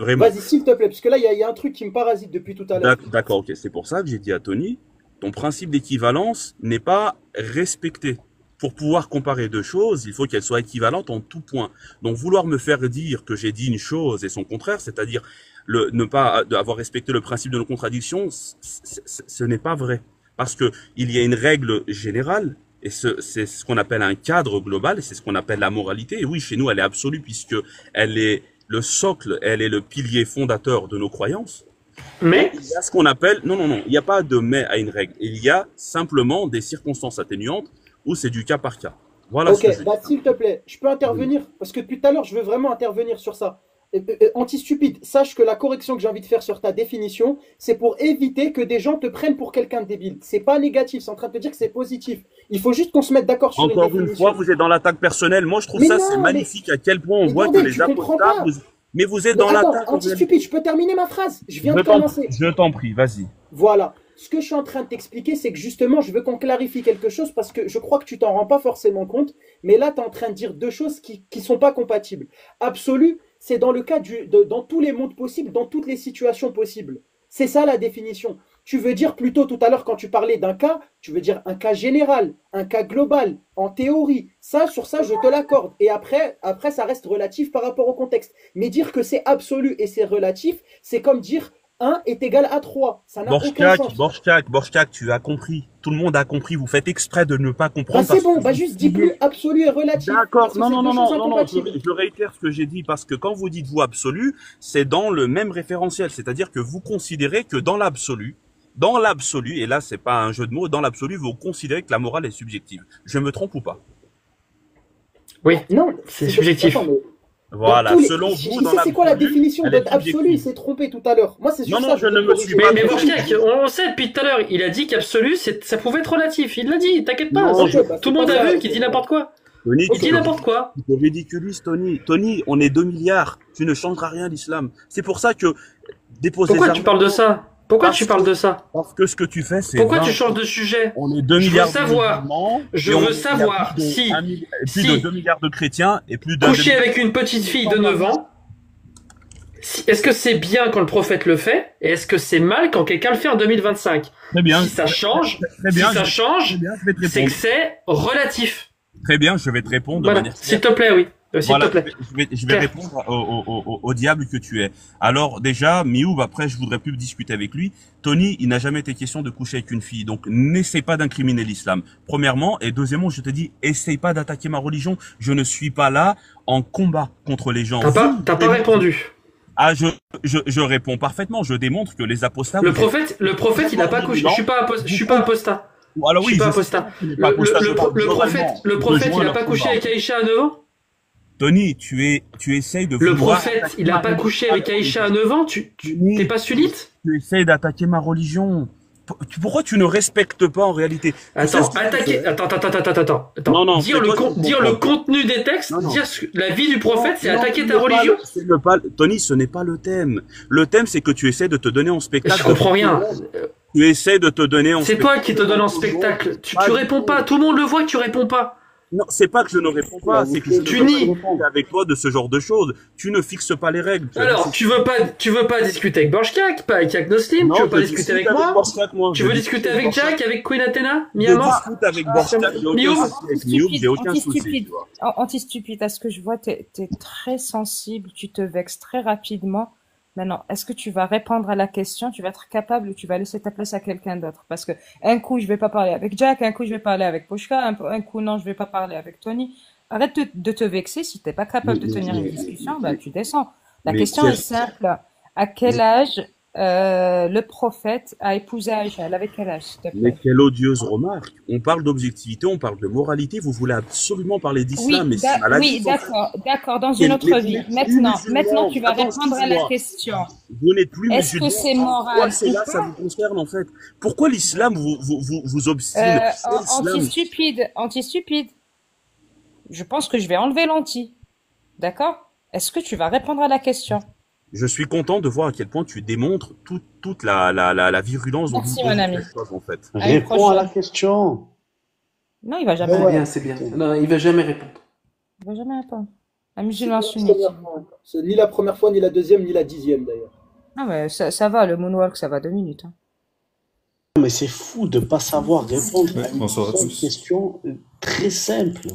Vas-y, s'il te plaît, parce que là, il y a un truc qui me parasite depuis tout à l'heure. D'accord, ok. C'est pour ça que j'ai dit à Tony, ton principe d'équivalence n'est pas respecté. Pour pouvoir comparer deux choses, il faut qu'elles soient équivalentes en tout point. Donc, vouloir me faire dire que j'ai dit une chose et son contraire, c'est-à-dire ne pas avoir respecté le principe de non-contradiction, ce n'est pas vrai. Parce que il y a une règle générale, et c'est ce qu'on appelle un cadre global, et c'est ce qu'on appelle la moralité. Et oui, chez nous, elle est absolue, puisque elle est le socle, elle est le pilier fondateur de nos croyances. Mais il y a ce qu'on appelle... Non, il n'y a pas de mais à une règle. Il y a simplement des circonstances atténuantes où c'est du cas par cas. Voilà ce que je dis. S'il te plaît, je peux intervenir parce que depuis tout à l'heure, je veux vraiment intervenir sur ça. Anti-stupide, sache que la correction que j'ai envie de faire sur ta définition, c'est pour éviter que des gens te prennent pour quelqu'un de débile. C'est pas négatif, c'est en train de te dire que c'est positif. Il faut juste qu'on se mette d'accord sur Encore une fois, vous êtes dans l'attaque personnelle. Moi, je trouve c'est magnifique à quel point on voit que les apostats... Mais vous êtes dans l'attaque. Anti-stupide, je peux terminer ma phrase? Je viens de commencer. Je t'en prie, vas-y. Voilà. Ce que je suis en train de t'expliquer, c'est que justement, je veux qu'on clarifie quelque chose parce que je crois que tu t'en rends pas forcément compte. Mais là, tu es en train de dire deux choses qui sont pas compatibles. Absolu, c'est dans le cas dans tous les mondes possibles, dans toutes les situations possibles. C'est ça la définition. Tu veux dire plutôt tout à l'heure quand tu parlais d'un cas, tu veux dire un cas général, un cas global, en théorie. Sur ça, je te l'accorde. Et après, ça reste relatif par rapport au contexte. Mais dire que c'est absolu et c'est relatif, c'est comme dire 1 est égal à 3. Ça n'a aucun sens. Borchak, tu as compris. Tout le monde a compris. Vous faites exprès de ne pas comprendre. C'est bon, juste dis plus absolu et relatif. D'accord, non, je réitère ce que j'ai dit parce que quand vous dites vous absolu, c'est dans le même référentiel. C'est-à-dire que vous considérez que dans l'absolu, et là c'est pas un jeu de mots, dans l'absolu, vous considérez que la morale est subjective. Je me trompe ou pas? Oui, non, c'est subjectif. Voilà, selon vous, dans c'est quoi la définition d'être absolu? Il s'est trompé tout à l'heure. Moi, c'est juste ça. Je ne me suis pas. Mais Borchak, on sait depuis tout à l'heure, il a dit qu'absolu, ça pouvait être relatif. Il l'a dit, t'inquiète pas. Tout le monde a vu qu'il dit n'importe quoi. Tony, il dit n'importe quoi. Tu te ridiculises, Tony. Tony, on est 2 milliards. Tu ne changeras rien à l'islam. C'est pour ça que déposer. Pourquoi tu parles de ça? Pourquoi tu parles de ça? Parce que ce que tu fais, c'est... Pourquoi tu changes de sujet? On est 2 milliards de musulmans. Je veux savoir si... Plus de 2 milliards de chrétiens et plus de... Coucher avec une petite fille de 9 ans, est-ce que c'est bien quand le prophète le fait, et est-ce que c'est mal quand quelqu'un le fait en 2025? Très bien. Si ça change, c'est que c'est relatif. Très bien, je vais te répondre de Voilà. manière S'il te plaît, oui. S'il Voilà, te plaît. je vais répondre au diable que tu es. Alors déjà, Mioub, après, je voudrais plus discuter avec lui. Tony, il n'a jamais été question de coucher avec une fille, donc n'essaie pas d'incriminer l'islam. Premièrement, et deuxièmement, je te dis, essaye pas d'attaquer ma religion. Je ne suis pas là en combat contre les gens. T'as pas répondu. Ah, je réponds parfaitement. Je démontre que les apostats. Le prophète, il n'a pas couché. Je suis pas apostat. Alors oui, je suis pas apostat. Le prophète, il n'a pas couché avec Aïcha à 9 ans. Tony, tu essayes de... Le prophète, il n'a pas couché avec Aïcha à 9 ans. T'es pas sunnite? Tu essayes d'attaquer ma religion. Pourquoi tu ne respectes pas en réalité? Attends. Non, dire le contenu des textes, dire la vie du prophète, c'est attaquer ta religion? Tony, ce n'est pas le thème. Le thème, c'est que tu essaies de te donner en spectacle. Je comprends rien. Tu essaies de te donner en spectacle. C'est toi qui te donne en spectacle. Tu réponds pas. Tout le monde le voit que tu réponds pas. Non, c'est pas que je ne réponds pas, c'est que tu nies avec toi de ce genre de choses. Tu ne fixes pas les règles. Alors, tu veux pas discuter avec Borchkak, pas avec Agnostin, tu veux pas discuter avec moi? Tu veux discuter avec Jack, avec Queen Athena, Miyamor? Je discute avec Borchkak, j'ai aucun souci. Anti-stupide, à ce que je vois, t'es très sensible, tu te vexes très rapidement. Maintenant, est-ce que tu vas répondre à la question, tu vas être capable ou tu vas laisser ta place à quelqu'un d'autre? Parce que un coup, je vais pas parler avec Jack, un coup, je vais parler avec Poshka, un coup, non, je vais pas parler avec Tony. Arrête de te vexer. Si t'es pas capable de tenir une discussion, bah, tu descends. La question est simple. À quel âge le prophète a épousé Aïcha? Elle avait quel âge, s'il te plaît? Mais quelle odieuse remarque. On parle d'objectivité, on parle de moralité, vous voulez absolument parler d'islam. Oui, d'accord, dans une autre vie. Maintenant, tu vas répondre à la question. Vous n'êtes plus Est-ce que c'est moral? Ça vous concerne, en fait. Pourquoi l'islam vous obstine? Anti-stupide. Je pense que je vais enlever l'anti. D'accord? Est-ce que tu vas répondre à la question? Je suis content de voir à quel point tu démontres toute la virulence de mon ami. En fait. Réponds à la question. Non, il va jamais répondre. C'est bien. Non, il va jamais répondre. Il va jamais répondre. Un musulman sunnite. C'est ni la première fois, ni la deuxième, ni la 10e d'ailleurs. Ah mais ça va, le moonwalk, ça va 2 minutes. Hein. Mais c'est fou de ne pas savoir répondre à une question très simple.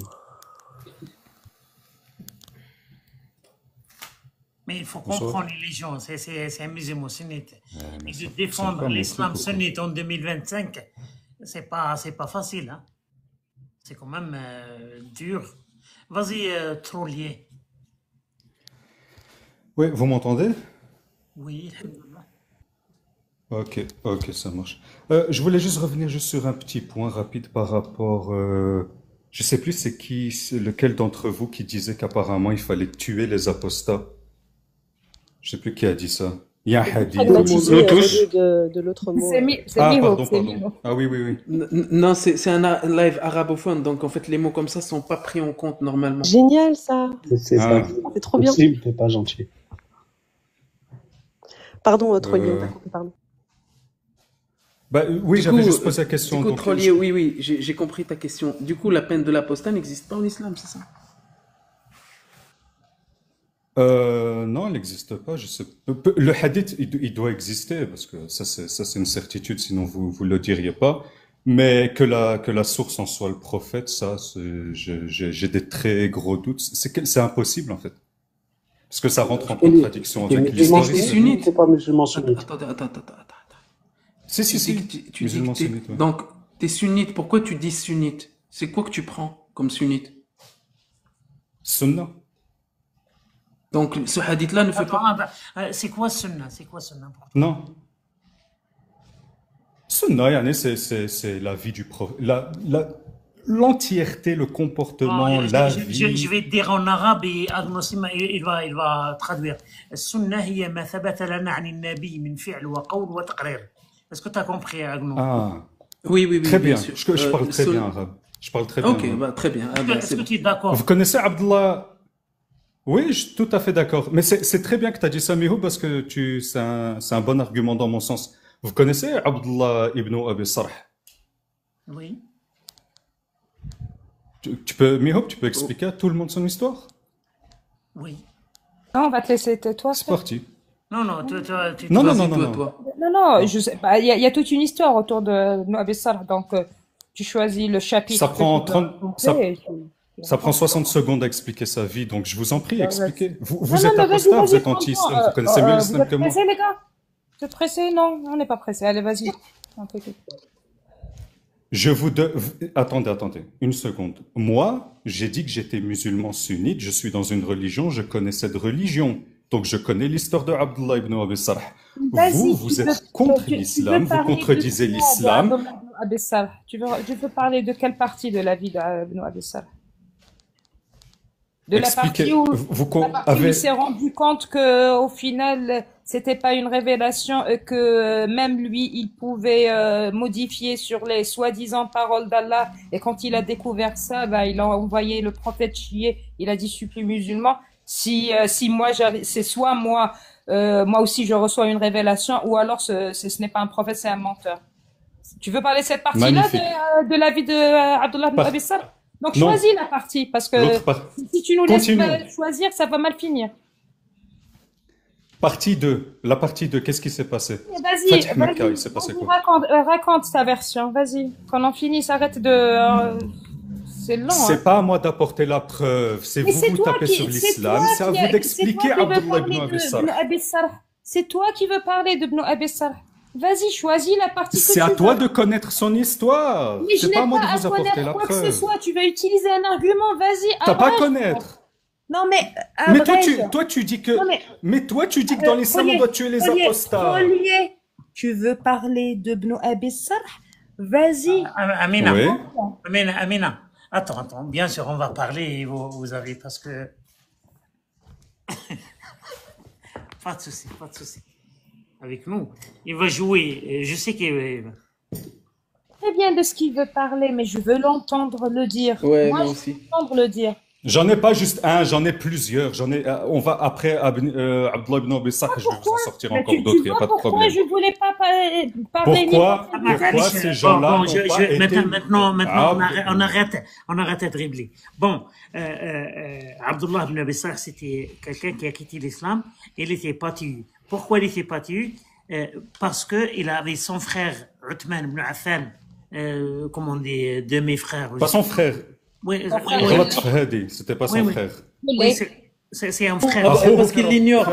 Mais il faut comprendre les gens, c'est un musulman sunnite. Et de défendre l'islam sunnite en 2025, c'est pas facile. Hein. C'est quand même dur. Vas-y, Trollier. Oui, vous m'entendez? Oui. Ok, ça marche. Je voulais juste revenir sur un petit point rapide par rapport... je sais plus c'est lequel d'entre vous qui disait qu'apparemment il fallait tuer les apostats. Je sais plus qui a dit ça. Il y a un hadith. Nous tous. De l'autre mot. Pardon. Ah oui. Non, c'est un live arabophone, donc en fait les mots comme ça sont pas pris en compte normalement. Génial ça. C'est trop bien. T'es pas gentil. Pardon, Trollier, pardon. Bah, oui, j'avais juste posé la question. Du coup, Trollier, oui, j'ai compris ta question. Du coup, la peine de l'apostat n'existe pas en islam, c'est ça? Non, elle n'existe pas. Je sais. Le hadith, il doit exister parce que ça c'est une certitude. Sinon, vous le diriez pas. Mais que la source en soit le prophète, ça, j'ai des très gros doutes. C'est impossible en fait, parce que ça rentre en contradiction avec l'histoire. T'es sunnite, c'est pas musulman sunnite. Attends. Si. Tu dis que sunnite, ouais. Donc, t'es sunnite. Pourquoi tu dis sunnite? C'est quoi que tu prends comme sunnite? Sunna. Donc, ce hadith-là ne fait pas... C'est quoi sunna? Non. Sunna, c'est la vie du prophète. L'entièreté, le comportement, la vie. Je vais te dire en arabe et Agnosim, il va traduire. Sunna hiya ma thabata lana an an-nabi min fi'l wa qawl wa taqrir. Est-ce que tu as compris, Agno? Ah. Oui. Très bien. Je parle très bien arabe. Je parle très bien. Ok, bah, très bien. Est-ce que tu es d'accord? Vous connaissez Abdullah? Oui, je suis tout à fait d'accord. Mais c'est très bien que tu as dit ça, Miho, parce que c'est un bon argument dans mon sens. Vous connaissez Abdullah ibn Abi Sarh? Oui. Miho, tu peux expliquer à tout le monde son histoire? Oui. Non, on va te laisser tais-toi. C'est parti. Non, non, tu Non, non, Vas-y, non, non, non. Non, je sais, bah, il y a toute une histoire autour de Ibn Abi Sarh, donc tu choisis le chapitre Ça que prend tu veux 30, raconter et ça prend 60 secondes à expliquer sa vie, donc je vous en prie, expliquez. Vous, Non, vous non, êtes mais vas-y, apostat, vous vas-y, êtes prends le anti-islam, temps. vous connaissez mieux Vous l'islam êtes que moi. pressés, les gars? Vous êtes pressés? Non, on n'est pas pressés. Allez, vas-y. Non, t'inquiète. Je vous attendez, une seconde. Moi, j'ai dit que j'étais musulman sunnite, je suis dans une religion, je connais cette religion. Donc je connais l'histoire de Abdullah ibn Abi Sarh. Vas-y, Vous êtes contre l'islam, vous contredisez l'islam. Abi Sarh. Tu veux parler de quelle partie de la vie d'Ibn Abi Sarh? De la Expliquez, partie où avez... il s'est rendu compte que au final c'était pas une révélation et que même lui il pouvait modifier sur les soi-disant paroles d'Allah, et quand il a découvert ça, bah, il a envoyé le prophète chier, il a dit: je suis plus musulman, si moi c'est soit moi aussi je reçois une révélation, ou alors ce n'est pas un prophète, c'est un menteur. Tu veux parler de cette partie-là de la vie de Abdullah ibn Abi Sarh? Donc Non. choisis la partie, parce que si tu nous laisses pas choisir, ça va mal finir. Partie 2. La partie 2, qu'est-ce qui s'est passé? Vas-y, Fatih Mecca, il s'est passé quoi? raconte ta version, vas-y. Qu'on en finisse, arrête de... c'est long, C'est hein. pas à moi d'apporter la preuve, c'est Mais vous tapez sur l'islam, c'est à vous d'expliquer Abdullah ibn Abi Sarh. C'est toi qui veux parler d'Ibn Abi Sarh. Vas-y, choisis la partie que tu veux. C'est à toi de connaître son histoire. Mais je C'est n'ai pas à moi pas de vous à apporter connaître la quoi que ce preuve. soit. Tu vas utiliser un argument, vas-y, T'as pas à abrège. connaître. Non, mais Mais abrège. toi tu dis que, Non, mais toi tu dis que dans l'islam on doit tuer les apostats. Olivier, tu veux parler d'Ibn Abi Sarh? Vas-y. Amina, Oui. Amina, attends, bien sûr, on va parler, et vous avez, parce que... pas de souci. Avec nous, il va jouer, je sais qu'il... Très bien de ce qu'il veut parler, mais je veux l'entendre le dire. Ouais, moi moi je aussi. veux l'entendre le dire. J'en ai pas juste un, j'en ai plusieurs. On va après Abdullah ibn Abi Sarh, je vais vous en sortir Mais encore tu d'autres, il n'y a vois pas de pourquoi problème. je voulais pas parler Pourquoi ces gens-là n'ont pas été... Maintenant, on arrête de dribbler. Bon, Abdullah ibn Abi Sarh, c'était quelqu'un qui a quitté l'islam, il n'était pas tué. Pourquoi il n'était pas tué? Parce qu'il avait son frère, Uthman ibn Affan, comment on dit, de mes frères. Pas son frère. Oui, c'était pas son frère. Oui, c'est un frère. Parce qu'il l'ignore,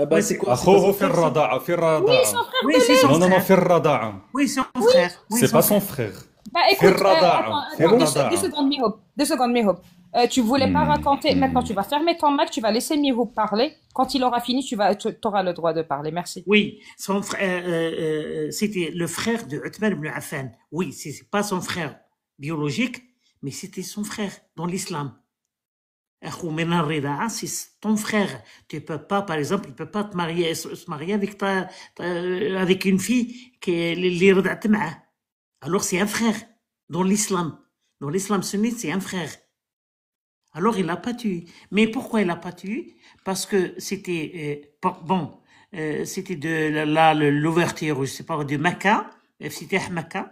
Bah, c'est quoi? أخوه في الرضاعة في الرضاعة. Oui, c'est son Non, frère. في الرضاعة. Oui, c'est son frère. Oui, C'est pas son frère. Bah écoute, في الرضاعة. في attends, الرضاعة. 2 secondes, Mihoub. Tu voulais pas raconter, maintenant tu vas fermer ton mic, tu vas laisser Mihoub parler. Quand il aura fini, tu auras le droit de parler. Merci. Oui, son frère, c'était le frère de Uthman ibn Affan. Oui, c'est pas son frère biologique, mais c'était son frère dans l'islam. C'est ton frère. Tu peux pas, par exemple, il peut pas se marier avec une fille qui est alors c'est un frère dans l'islam. Dans l'islam sunnite, c'est un frère. Alors il l'a pas tué. Mais pourquoi il l'a pas tué? Parce que c'était c'était de l'ouverture, je sais pas, de Mecca, افتتاح مكة،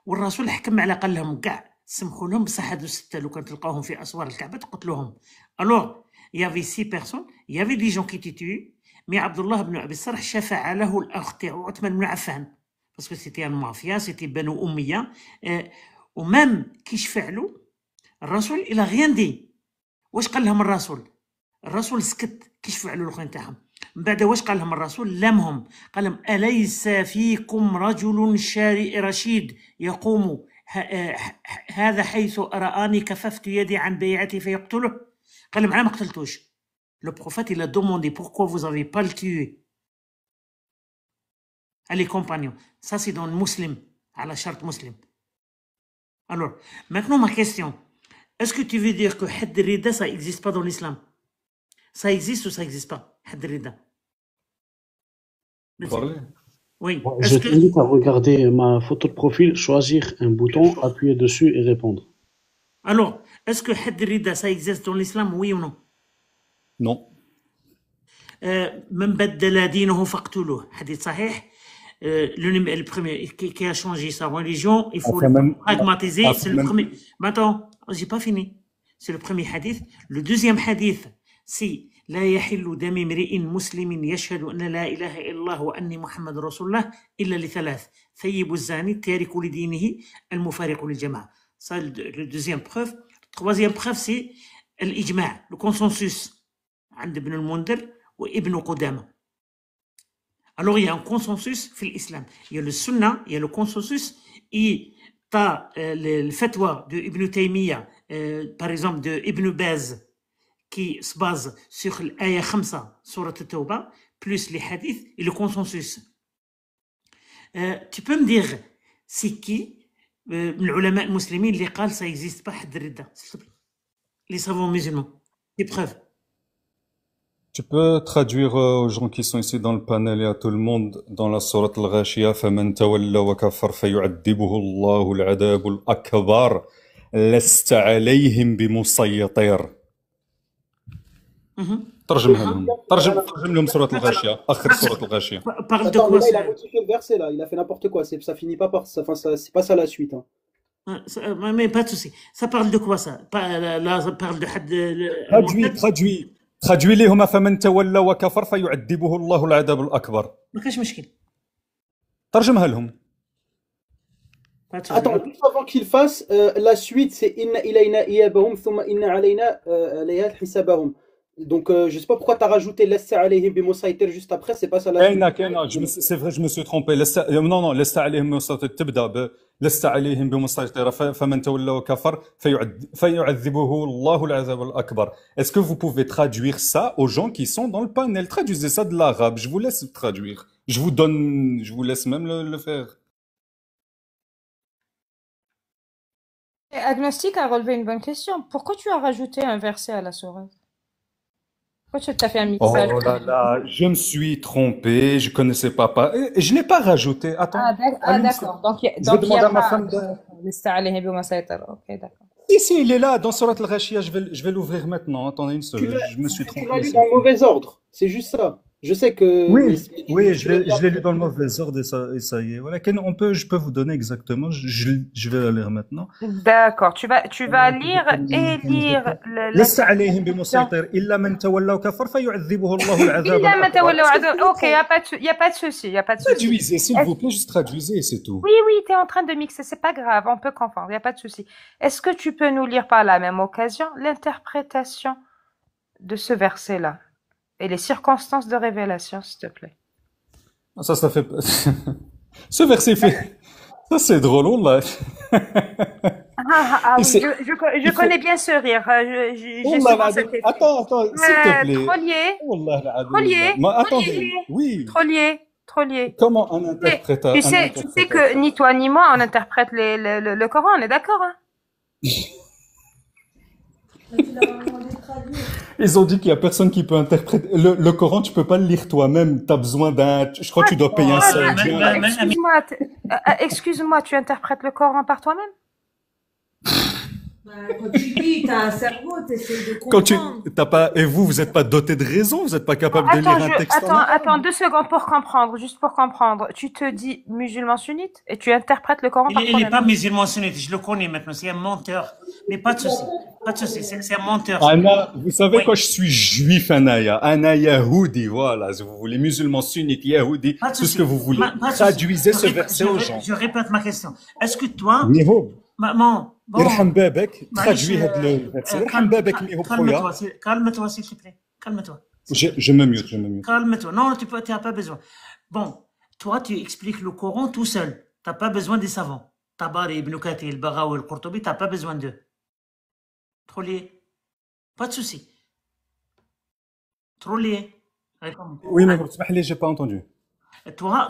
والرسول حكم على قال لهم كاع سمحوا لهم بصح هادو ستة لو كان تلقاوهم في اسوار الكعبة تقتلوهم. Alors il y avait 6 personnes, il y avait des gens qui étaient tués, mais Abdullah ibn Abi Sarh شفع له الأخ تاعو عثمان بن عفان parce que c'était un mafia, c'était بنو أمية. ومام كي شفع له الرسول il a rien dit. واش قال لهم الرسول؟ الرسول سكت كي شفع له الاخوين تاعهم. من بعد واش قال لهم الرسول؟ لامهم قال لهم أليس فيكم رجل رشيد يقوم هذا حيث رآني كففت يدي عن بيعتي فيقتله؟ قال لهم أنا ما قتلتوش. Le prophète il a demandé pourquoi vous avez pas le tué. Les compagnons, ça c'est dans le musulman, à la charte musulmane. Alors, maintenant ma question, est-ce que tu veux dire que Hadd al-Rida ça n'existe pas dans l'islam? Ça existe ou ça n'existe pas, Hadd al-Rida? Oui. Je t'invite à regarder ma photo de profil, choisir un bouton, appuyer dessus et répondre. Alors, est-ce que Hadd al-Rida ça existe dans l'islam, oui ou non? Non. من بدل دينه فاقتلوه. حديث صحيح. Le premier qui a changé sa religion, il faut le pragmatiser. C'est le premier. Mais attends, j'ai pas fini. C'est le premier hadith. Le deuxième hadith, c'est لا يحل دم امرئ مسلم يشهد أن لا إله إلا الله وأني محمد رسول الله إلا لثلاث ثيب الزاني التارك لدينه المفارق للجماعة. Ça, le deuxième preuve. Troisième preuve, c'est l'ijma', le consensus. عند ابن المنذر وابن قدامة. Alors, il y a un consensus في l'islam. Il y a le sunna, il y a le consensus, et tu as le fatwa de Ibn Taymiyyah, par exemple de Ibn Baz, qui se base sur l'aya 5, surat al-Tawbah, plus les hadiths et le consensus. Tu peux me dire, c'est qui من العلماء المسلمين اللي قال ça existe pas حد الردة, s'il te plaît, les savants musulmans, des preuves. Tu peux traduire aux gens qui sont ici dans le panel et à tout le monde dans la sourate al-Ghashiyah فمن تولى وكفر فيعذبه الله العذاب الأكبر لست عليهم بمسيطر. ترجمها لهم. ترجم لهم سورة الغاشية. آخر سورة الغاشية. Parle de quoi il a modifié le verset là, il a fait n'importe quoi. Ça finit pas par ça. Enfin, c'est pas ça la suite. Hein. Mais pas de souci. Ça parle de quoi ça? Là, ça parle de traduis لهم فمن تولى وكفر فيعذبه الله العذاب الأكبر. ما كاش مشكل. ترجمها لهم. Attends, juste avant qu'il fasse, la suite c'est inna ilayna iyabahum thumma inna alayna alayha hisabahum. Donc je sais pas pourquoi tu as rajouté lasta alayhim bimusaytir juste après, c'est pas ça la suite. C'est vrai, je me suis trompé. Non, lasta alayhim bimusaytir تبدا ب lasta alayhim bimusaytir فمن تولى وكفر فيعذبه الله العذاب الأكبر. Est-ce que vous pouvez traduire ça aux gens qui sont dans le panel? Traduisez ça de l'arabe, je vous laisse traduire. Je vous laisse même le faire. Agnostic a relevé une bonne question. Pourquoi tu as rajouté un verset à la sourate? Pourquoi tu as fait un mixage? Oh là là, je me suis trompé, je connaissais pas. Je l'ai pas rajouté. Attends. Ah d'accord. Donc il y a ma femme de. Ok, d'accord. Si, il est là dans Surat al-Ghashiyah. Je vais l'ouvrir maintenant. Attendez une seconde. Je me suis trompé. Tu l'as lu dans le mauvais ordre. C'est juste ça. Je sais que. Oui, je l'ai lu dans le mauvais ordre et ça y est. Voilà. Je peux vous donner exactement. Je vais la lire maintenant. D'accord. Tu vas lire et lire. لست عليهم بمسيطر إلا من تولى وكفر فيعذبه الله العذاب. إلا من تولى وكفر. Ok, il y a pas de souci, Traduisez, s'il vous plaît, juste traduisez, c'est tout. Oui, tu es en train de mixer, c'est pas grave, on peut comprendre, il y a pas de souci. Est-ce que tu peux nous lire par la même occasion l'interprétation de ce verset-là et les circonstances de révélation, s'il te plaît? Ça fait. Ce verset fait. Ça, c'est drôle, là. Oui, je connais bien ce rire. J'ai souvent cette question. Attends, s'il te plaît. Trollier. Oui. Trollier. Comment on interprète Tu sais que ni toi ni moi, on interprète le Coran, on est d'accord, hein? Ils ont dit qu'il y a personne qui peut interpréter le Coran. Tu peux pas le lire toi-même. T'as besoin d'un. Je crois que tu dois payer un saoudien. Excuse-moi, tu interprètes le Coran par toi-même? Quand tu lis, t'as un cerveau, t'essaies de comprendre. Et vous êtes pas doté de raison. Vous êtes pas capable de lire un texte. Attends 2 secondes pour comprendre, juste pour comprendre. Tu te dis musulman sunnite et tu interprètes le Coran par toi-même. Il n'est pas musulman sunnite, je le connais maintenant. C'est un menteur. Mais pas de souci. C'est un menteur. Anna, vous savez quoi, je suis juif, Anna Yahoudi, voilà, si vous voulez, musulman sunnite, Yahoudi, tout ce que vous voulez. Traduisez ce verset aux gens. Je répète ma question. Est-ce que toi, maman, يرحم بابك traduis le verset. يرحم بابك ميهو خويا. Calme-toi, s'il te plaît. Calme-toi. Je me mute. Calme-toi. Non, tu n'as pas besoin. Bon, toi, tu expliques le Coran tout seul. Tu n'as pas besoin des savants. Tabari, Ibn Kathir, Baghawi, Al-Qurtubi, tu n'as pas besoin d'eux. Trollier. Pas de souci. Trollier. Oui, mais j'ai pas entendu. Toi,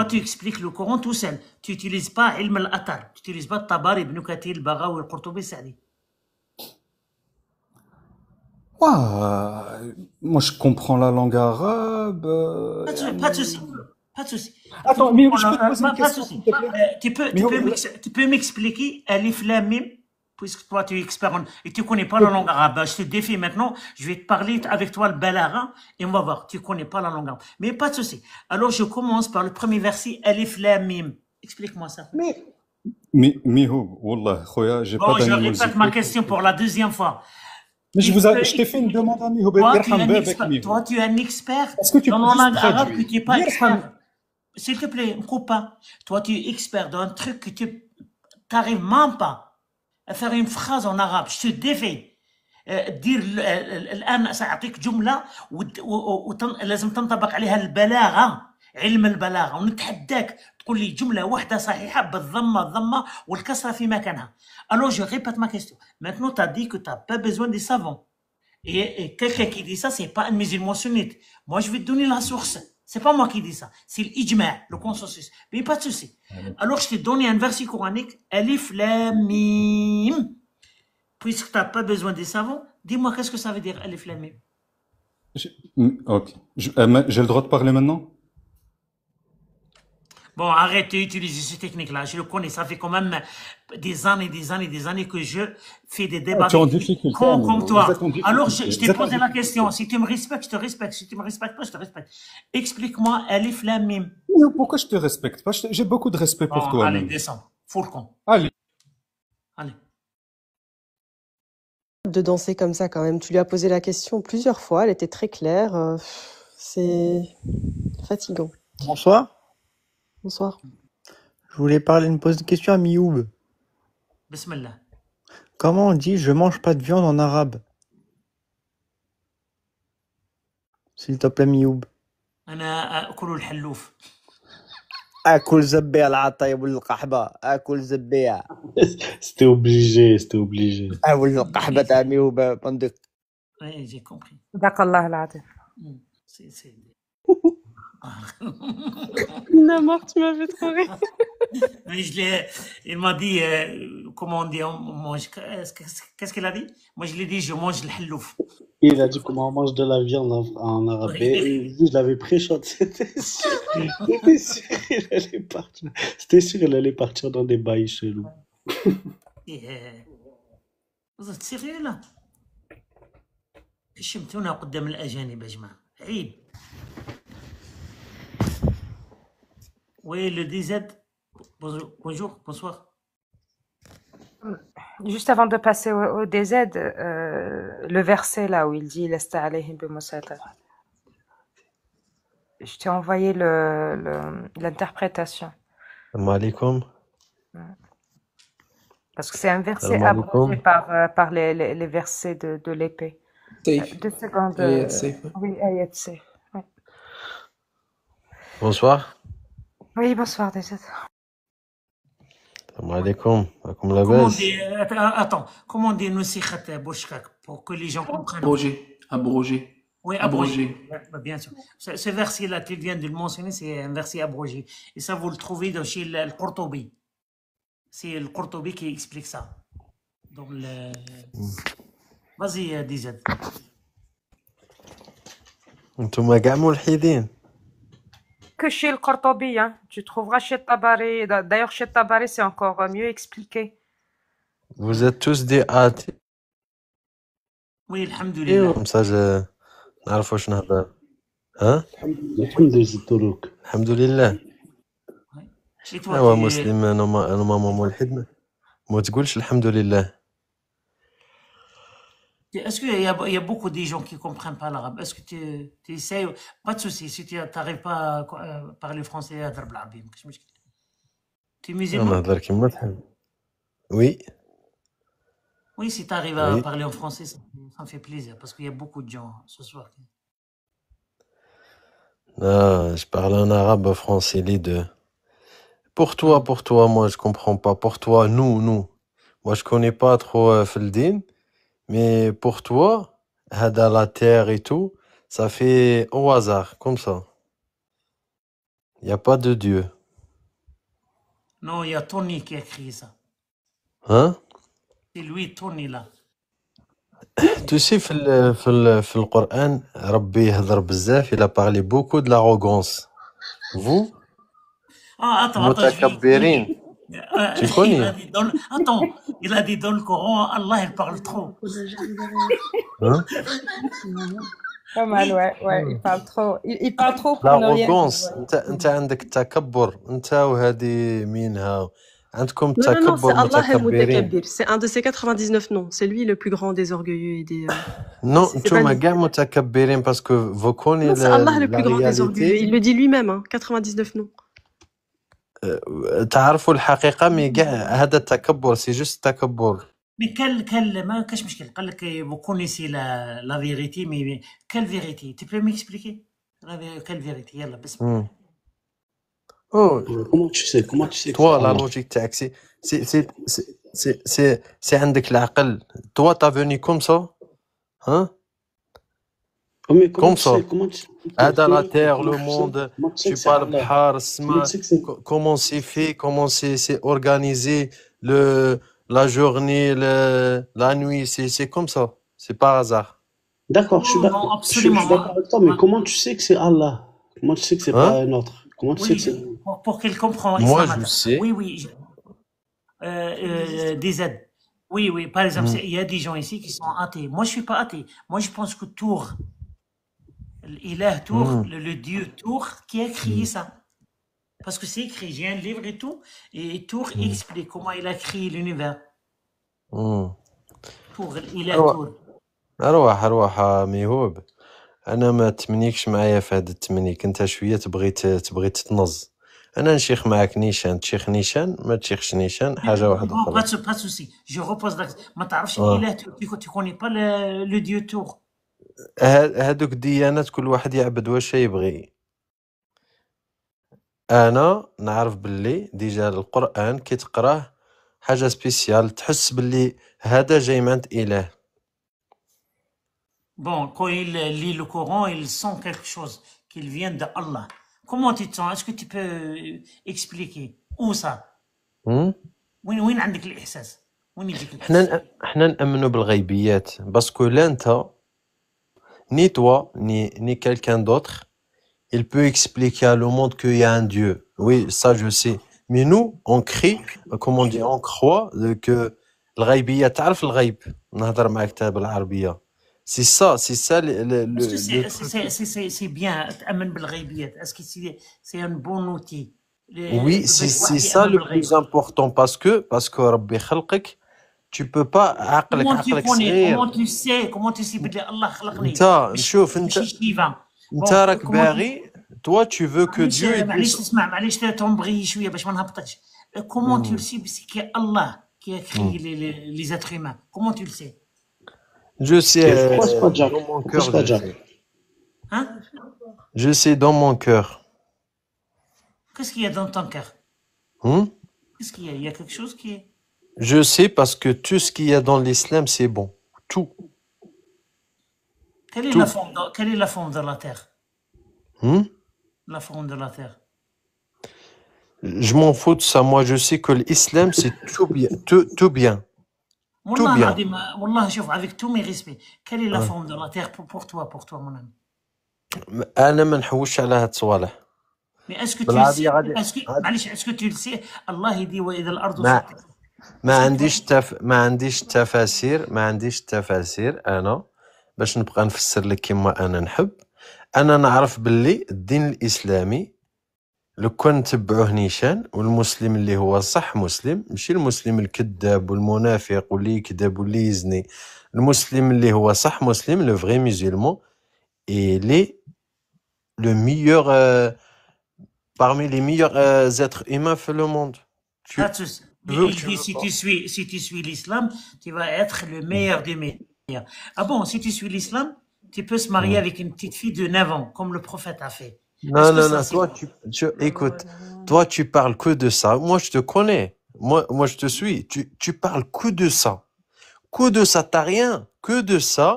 tu expliques le Coran tout seul. Tu n'utilises pas Ilm al-Athar. Tu n'utilises pas Tabari, Ibn Kathir, Baghawi, Al-Qurtubi, Sa'di. Moi, je comprends la langue arabe. Pas de souci. Attends, mais je peux te poser une question, s'il te plaît. Tu peux m'expliquer Alif Lam Mim, puisque toi tu es expert et tu ne connais pas la langue arabe. Je te défie maintenant, je vais te parler avec toi le balagha et on va voir, tu ne connais pas la langue arabe. Mais pas de souci. Alors je commence par le premier verset, Alif Lam Mim. Explique-moi ça. Mais wallah, khoya, j'ai pas je répète ma question pour la deuxième fois. Mais je t'ai fait une demande à Mihoub. Toi, tu es un expert Est-ce que tu dans peux la juste langue arabe que traduire tu n'es pas expert. S'il te plaît, ne coupe pas. Toi, tu es expert dans un truc que tu n'arrives même pas à faire une phrase en arabe. Je te défie. دير الآن سأعطيك جملة ولازم تنطبق عليها البلاغة، علم البلاغة، ونتحداك تقول لي جملة واحدة صحيحة بالضمة والكسرة في مكانها. Alors je répète ma question. Maintenant, tu as dit que tu n'as pas besoin des savants. Et quelqu'un qui dit ça, c'est pas un musulman sunnite. Moi, je vais te donner la source. C'est pas moi qui dis ça. C'est l'ijma', le consensus. Mais pas de souci. Alors, je t'ai donné un verset coranique. Alif Lam Mim. Puisque tu n'as pas besoin des savants, dis-moi qu'est-ce que ça veut dire Alif Lam Mim. Ok. J'ai le droit de parler maintenant? Bon, arrête d'utiliser ces techniques-là. Je le connais. Ça fait quand même des années que je fais des débats comme toi. Alors, je t'ai posé la question. Si tu me respectes, je te respecte. Si tu me respectes pas, je te respecte. Explique-moi Alif Lam Mim. Pourquoi je te respecte pas? J'ai beaucoup de respect pour toi. Allez, descends. Fous le camp. Allez. De danser comme ça quand même. Tu lui as posé la question plusieurs fois. Elle était très claire. C'est fatigant. Bonsoir. Bonsoir. Je voulais poser une question à Mihoub. Bismillah. Comment on dit je mange pas de viande en arabe? S'il te plaît, Mihoub. أنا أكل الحلوف. أكل زبيع العطايب والقحبة. أكل زبيع. C'était obligé. أول القحبة تاع ميهوب بندق. Oui, j'ai compris. صدق الله العظيم. C'est... Namor, tu m'as fait trop rire. Mais il m'a dit, comment on dit, on mange, qu'est-ce qu'il a dit? Moi, je l'ai dit, je mange le hallouf. Il a dit comment on mange de la viande en arabe. Et je l'avais pré-shot. C'était sûr, il allait partir dans des bails chelous. Vous êtes sérieux là? شمتونا قدام الأجانب يا جماعة. عيب. Oui, le DZ. Bonjour, bonsoir. Juste avant de passer au DZ, le verset là où il dit Lasta alayhim bimusaytir. Je t'ai envoyé l'interprétation. Salam alaikum. Parce que c'est un verset abrégé par les versets de l'épée. 2 secondes. Oui, ayat safe. Oui. Bonsoir. Oui, bonsoir, DZ. Salam alaikum. Comme la base. Attends, comment on dit Nusikhat Boshkak pour que les gens comprennent? Abrogé. Oui, abrogé. Bien sûr. Ce verset-là, tu viens de le mentionner, c'est un verset abrogé. Et ça, vous le trouvez chez le Qurtubi. C'est le Qurtubi qui explique ça. Donc, vas-y, DZ. انتم كاع ملحدين. Que chez le Qurtubi, hein. Tu trouveras chez Tabari. D'ailleurs, chez Tabari, c'est encore mieux expliqué. Vous êtes tous des athées. Oui, alhamdoulilah. Comme ça, je نعرف واش نهضر. ها؟ الحمد لله. هو مسلم انا ماما ملحد ما تقولش الحمد لله. Est-ce qu'il y a beaucoup de gens qui ne comprennent pas l'arabe? Est-ce que tu essayes? Pas de souci, si tu n'arrives pas à parler français, à dire l'arabe. Tu es musulman? Oui. Oui, si tu arrives à parler en français, ça me fait plaisir, parce qu'il y a beaucoup de gens ce soir. Non, je parle en arabe, en français, les deux. Pour toi, moi, je comprends pas. Pour toi, nous. Moi, je connais pas trop Feldin. Mais pour toi, Hada la terre et tout, ça fait au hasard, comme ça. Il n'y a pas de Dieu. Non, il y a Tony qui a écrit ça. Hein? C'est lui, Tony, là. Tu sais, في القرآن, Rabbi يهضر بزاف, il a parlé beaucoup de l'arrogance. Vous? Attends, متكبرين. Tu connais? Il a dit dans le Coran, Allah, il parle trop. Hein? Pas mal, ouais, il parle trop. Il parle trop pour l'arrogance. انت عندك التكبر. انت وهذه مينها عندكم Non, non, non, c'est تكبر Allah متكبرين. al-Mutakabbir. C'est un de ses 99 noms. C'est lui le plus grand des orgueilleux et des. Non, C'est pas نتوما nous. كاع متكبرين باسكو vous connaissez Non, c'est Allah le la plus grand des orgueilleux. Il réalité. le dit lui-même, hein, 99 noms. تعرفوا الحقيقة مي كاع هذا التكبر سي جوست تكبر. Mais ما كاش مشكل قال لك vous connaissez la vérité mais quelle vérité tu peux m'expliquer quelle vérité يلا بسم الله. مم. Oh, Comment tu sais que c'est toi la Allah? logique تاعك سي عندك العقل. Toi t'as venu comme ça, hein? Oh, mais comment Comme tu ça. sais, comment tu sais, هذا la terre, comment le tu sais, monde, comment tu sais tu que c'est parles Allah? بحار Comment السماء, tu sais que c'est comment c'est fait, comment c'est organisé, la journée, la nuit, c'est comme ça. C'est par hasard. D'accord, je suis Non, d'accord. non, Je suis absolument. d'accord avec toi, mais comment tu sais que c'est Allah? Comment tu sais que c'est pas Hein? un autre? Comment tu sais Oui, que c'est... pour qu'elle comprend Moi, Islam. je sais. Oui, oui. Des aides. Oui, oui. Par exemple, Mm. il y a des gens ici qui sont athées. Moi, je suis pas athée. Moi, je pense que Tour, l'ilah Tour, Mm. le dieu Tour, qui a créé Mm. ça. Parce que c'est écrit, j'ai un livre et tout, et Tour Mm. explique comment il a créé l'univers. Mm. Tour, l'ilah Tour. أروح ميهوب. أنا ما تمنيكش معايا في هاد التمنيك. أنت شوية تبغي تتنظ. أنا نشيخ معاك نيشان، تشيخ نيشان، ما تشيخش نيشان، حاجة واحدة Bon, أخرى. pas de souci. Je repose la question. ما تعرفش آه. الإله tu connais pas le dieu Tour. هادوك الديانات كل واحد يعبد واش يبغي. أنا نعرف باللي ديجا القرآن كي تقراه حاجة سبيسيال، تحس باللي هذا جاي من عند إله. Bon, quand il lit le Coran, il sent quelque chose qu'il vient d'Allah. Comment tu te sens? Est-ce que tu peux expliquer? Où ça? هم؟ وين عندك الإحساس؟ وين يجيك الإحساس؟ حنا نأمنوا بالغيبيات باسكو لا انت ni toi ni quelqu'un d'autre il peut expliquer à le monde qu'il y a un Dieu. Oui, ça je sais. Mais nous on crie, comment on dit, on croit que الغيبية. تعرف الغيب؟ نهضر معك بالعربية. C'est ça Est-ce que le truc. c'est bien تأمن بالغيبيات? Est-ce que c'est un bon outil? Oui, c'est ça le plus important parce que ربي خلقك. Tu peux pas عقلك صغير. comment tu sais بلي الله خلقني؟ انت شوف ماشي شيفا. انت راك باغي. Toi tu veux que Dieu il معليش puisse. تسمع معليش تنبغي شويه باش ما نهبطكش. Comment tu le sais parce que Allah qui a créé les êtres humains. Comment tu le sais? Je sais Pourquoi c'est pas Jack? dans mon Pourquoi cœur. c'est pas Jack? Hein? Je sais dans mon cœur. Qu'est-ce qu'il y a dans ton cœur? Hmm? Qu'est-ce qu'il y a? Il y a quelque chose qui est... Je sais parce que tout ce qu'il y a dans l'islam c'est bon. Tout. Quelle est Tout. la forme de la terre? Hmm? La forme de la terre. Je m'en fous de ça. Moi je sais que l'islam c'est tout bien. Tout bien. Tout bien. Wallah, شوف, avec tous mes respects, quelle est la forme de la terre pour toi, mon ami? أنا ما نحوش على هاد الصوالح. Mais est-ce que tu le بالعادي sais? غادي معليش, est-ce que tu le sais? Allah يدي وإذا الأرض ما عنديش تفاسير أنا باش نبقى نفسر لك كما أنا نحب. أنا نعرف باللي الدين الإسلامي لو كان نتبعوه نيشان والمسلم اللي هو صح مسلم، ماشي المسلم الكذاب والمنافق واللي يكذب واللي يزني. المسلم اللي هو صح مسلم لو فري musulman et le meilleur parmi les meilleurs êtres humains في le monde. Il dit si tu suis l'islam, tu vas être le meilleur des meilleurs. Ah bon, si tu suis l'islam, tu peux se marier avec une petite fille de 9 ans, comme le prophète a fait. Non, toi, écoute, toi, tu parles que de ça. Moi, je te connais. Moi, je te suis. Tu parles que de ça. Que de ça, t'as rien. Que de ça.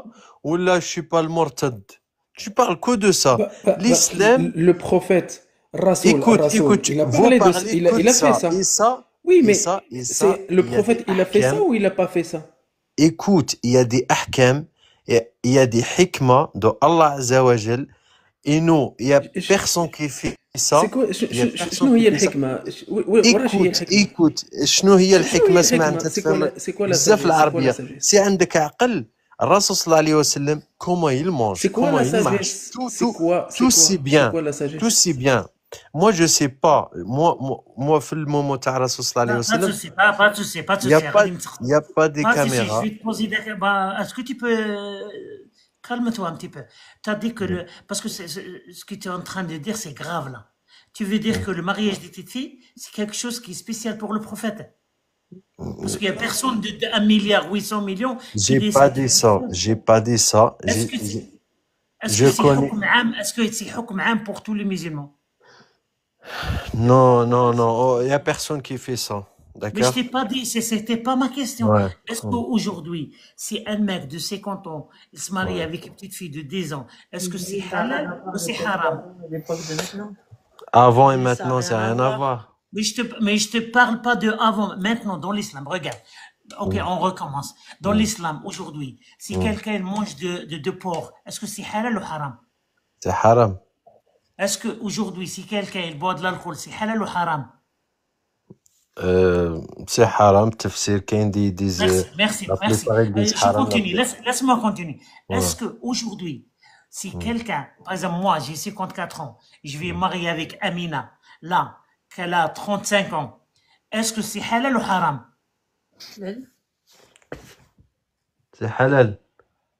Ou là, je suis pas le mortad. Tu parles que de ça. L'islam. Le prophète, Rasoul, écoute, il a parlé de ça. Il a fait ça. Et ça. Oui, mais ça, le prophète, il a fait ça ou il a pas fait ça? Écoute, il y a des ahkam, il y a des hikmah de Allah Azza wa Jal. Et nous, il y a personne qui fait ça. C'est quoi? شنو هي الحكمة؟ écoute, شنو هي الحكمة؟ اسمع انت تفهم بزاف العربية. سي عندك عقل. الرسول صلى الله عليه وسلم comment il mange, comment il marche. Tout c'est bien. Tout c'est bien. Moi, je sais pas. Moi, في المومون تاع الرسول صلى الله عليه Pas de وسلم, souci, pas de souci, pas de il y a souci. pas, il y a pas des Pas de souci, je caméras. vais te poser des questions. Est-ce que tu peux. Calme-toi un petit peu. Tu as dit que le. Parce que ce que tu es en train de dire, c'est grave là. Tu veux dire que le mariage des petites filles, c'est quelque chose qui est spécial pour le prophète. Parce qu'il n'y a personne de 1,8 milliard qui J'ai décide. pas dit ça. J'ai pas dit ça. Est-ce que Je c'est connais. حكم عام? Est-ce que c'est حكم عام pour tous les musulmans? Non, non, non. Oh, il y a personne qui fait ça. Mais je D'accord? t'ai pas dit, c'était pas ma question. Ouais. Est-ce qu'aujourd'hui, si un mec de 50 ans, il se marie avec une petite fille de 10 ans, est-ce que c'est halal ou c'est haram? Avant et maintenant, ça n'a rien à voir. Mais je te parle pas de avant, maintenant, dans l'islam. Regarde. Ok, on recommence. Dans l'islam, aujourd'hui, si quelqu'un mange de porc, est-ce que c'est halal ou haram? C'est haram. Est-ce qu'aujourd'hui, si quelqu'un il boit de l'alcool, c'est halal ou haram? C'est haram. تفسير كاين دي Merci. la plupart ils disent Je haram. continue, laisse-moi continuer. Ouais. Est-ce qu'aujourd'hui, si quelqu'un, par exemple, moi, j'ai 54 ans, je vais marier avec Amina, là, qu'elle a 35 ans, est-ce que c'est halal ou haram? C'est halal.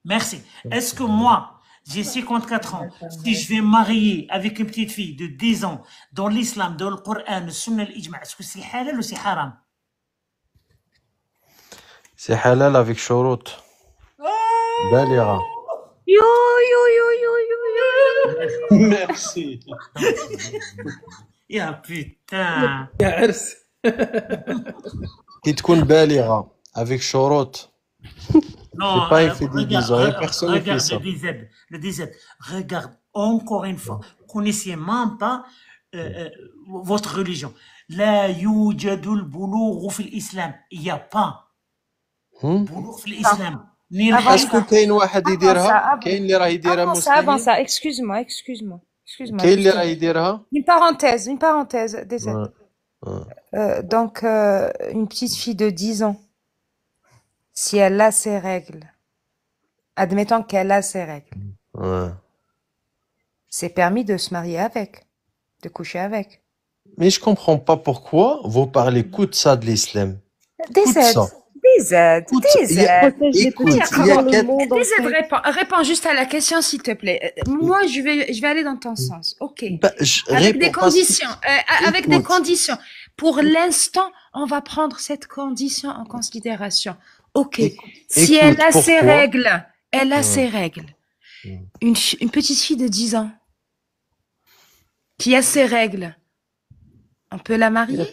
Merci. Est-ce que moi, j'ai 54 ans, si je vais marier avec une petite fille de 10 ans, dans l'islam, dans le Coran, le Sunna, l'Ijma, est-ce que c'est halal ou c'est haram? C'est halal avec شروط بالغة. Merci. يا putain. يا عرس. كي تكون بالغة avec شروط. Non, C'est pas un fait de 10 ans. Il y a personne qui fait regarde ça. le DZ. Regarde encore une fois. Connaissez même pas votre religion. لا يوجد البلوغ في الإسلام. Il n'y a pas بلوغ في الإسلام. Est-ce que كاين واحد يديرها؟ كاين اللي راه يديرها Avant مسلمين؟ ça, excuse-moi. كاين اللي راه يديرها؟ Une parenthèse, désolé. Donc, une petite fille de 10 ans, si elle a ses règles, admettons qu'elle a ses règles, c'est permis de se marier avec, de coucher avec. Mais je comprends pas pourquoi vous parlez que de ça de l'islam. Des aides. Réponds juste à la question, s'il te plaît. Moi, je vais aller dans ton sens. Ok. Avec des conditions. Avec des conditions. Pour l'instant, on va prendre cette condition en considération. Ok. Si elle a ses règles, Une petite fille de 10 ans qui a ses règles, on peut la marier?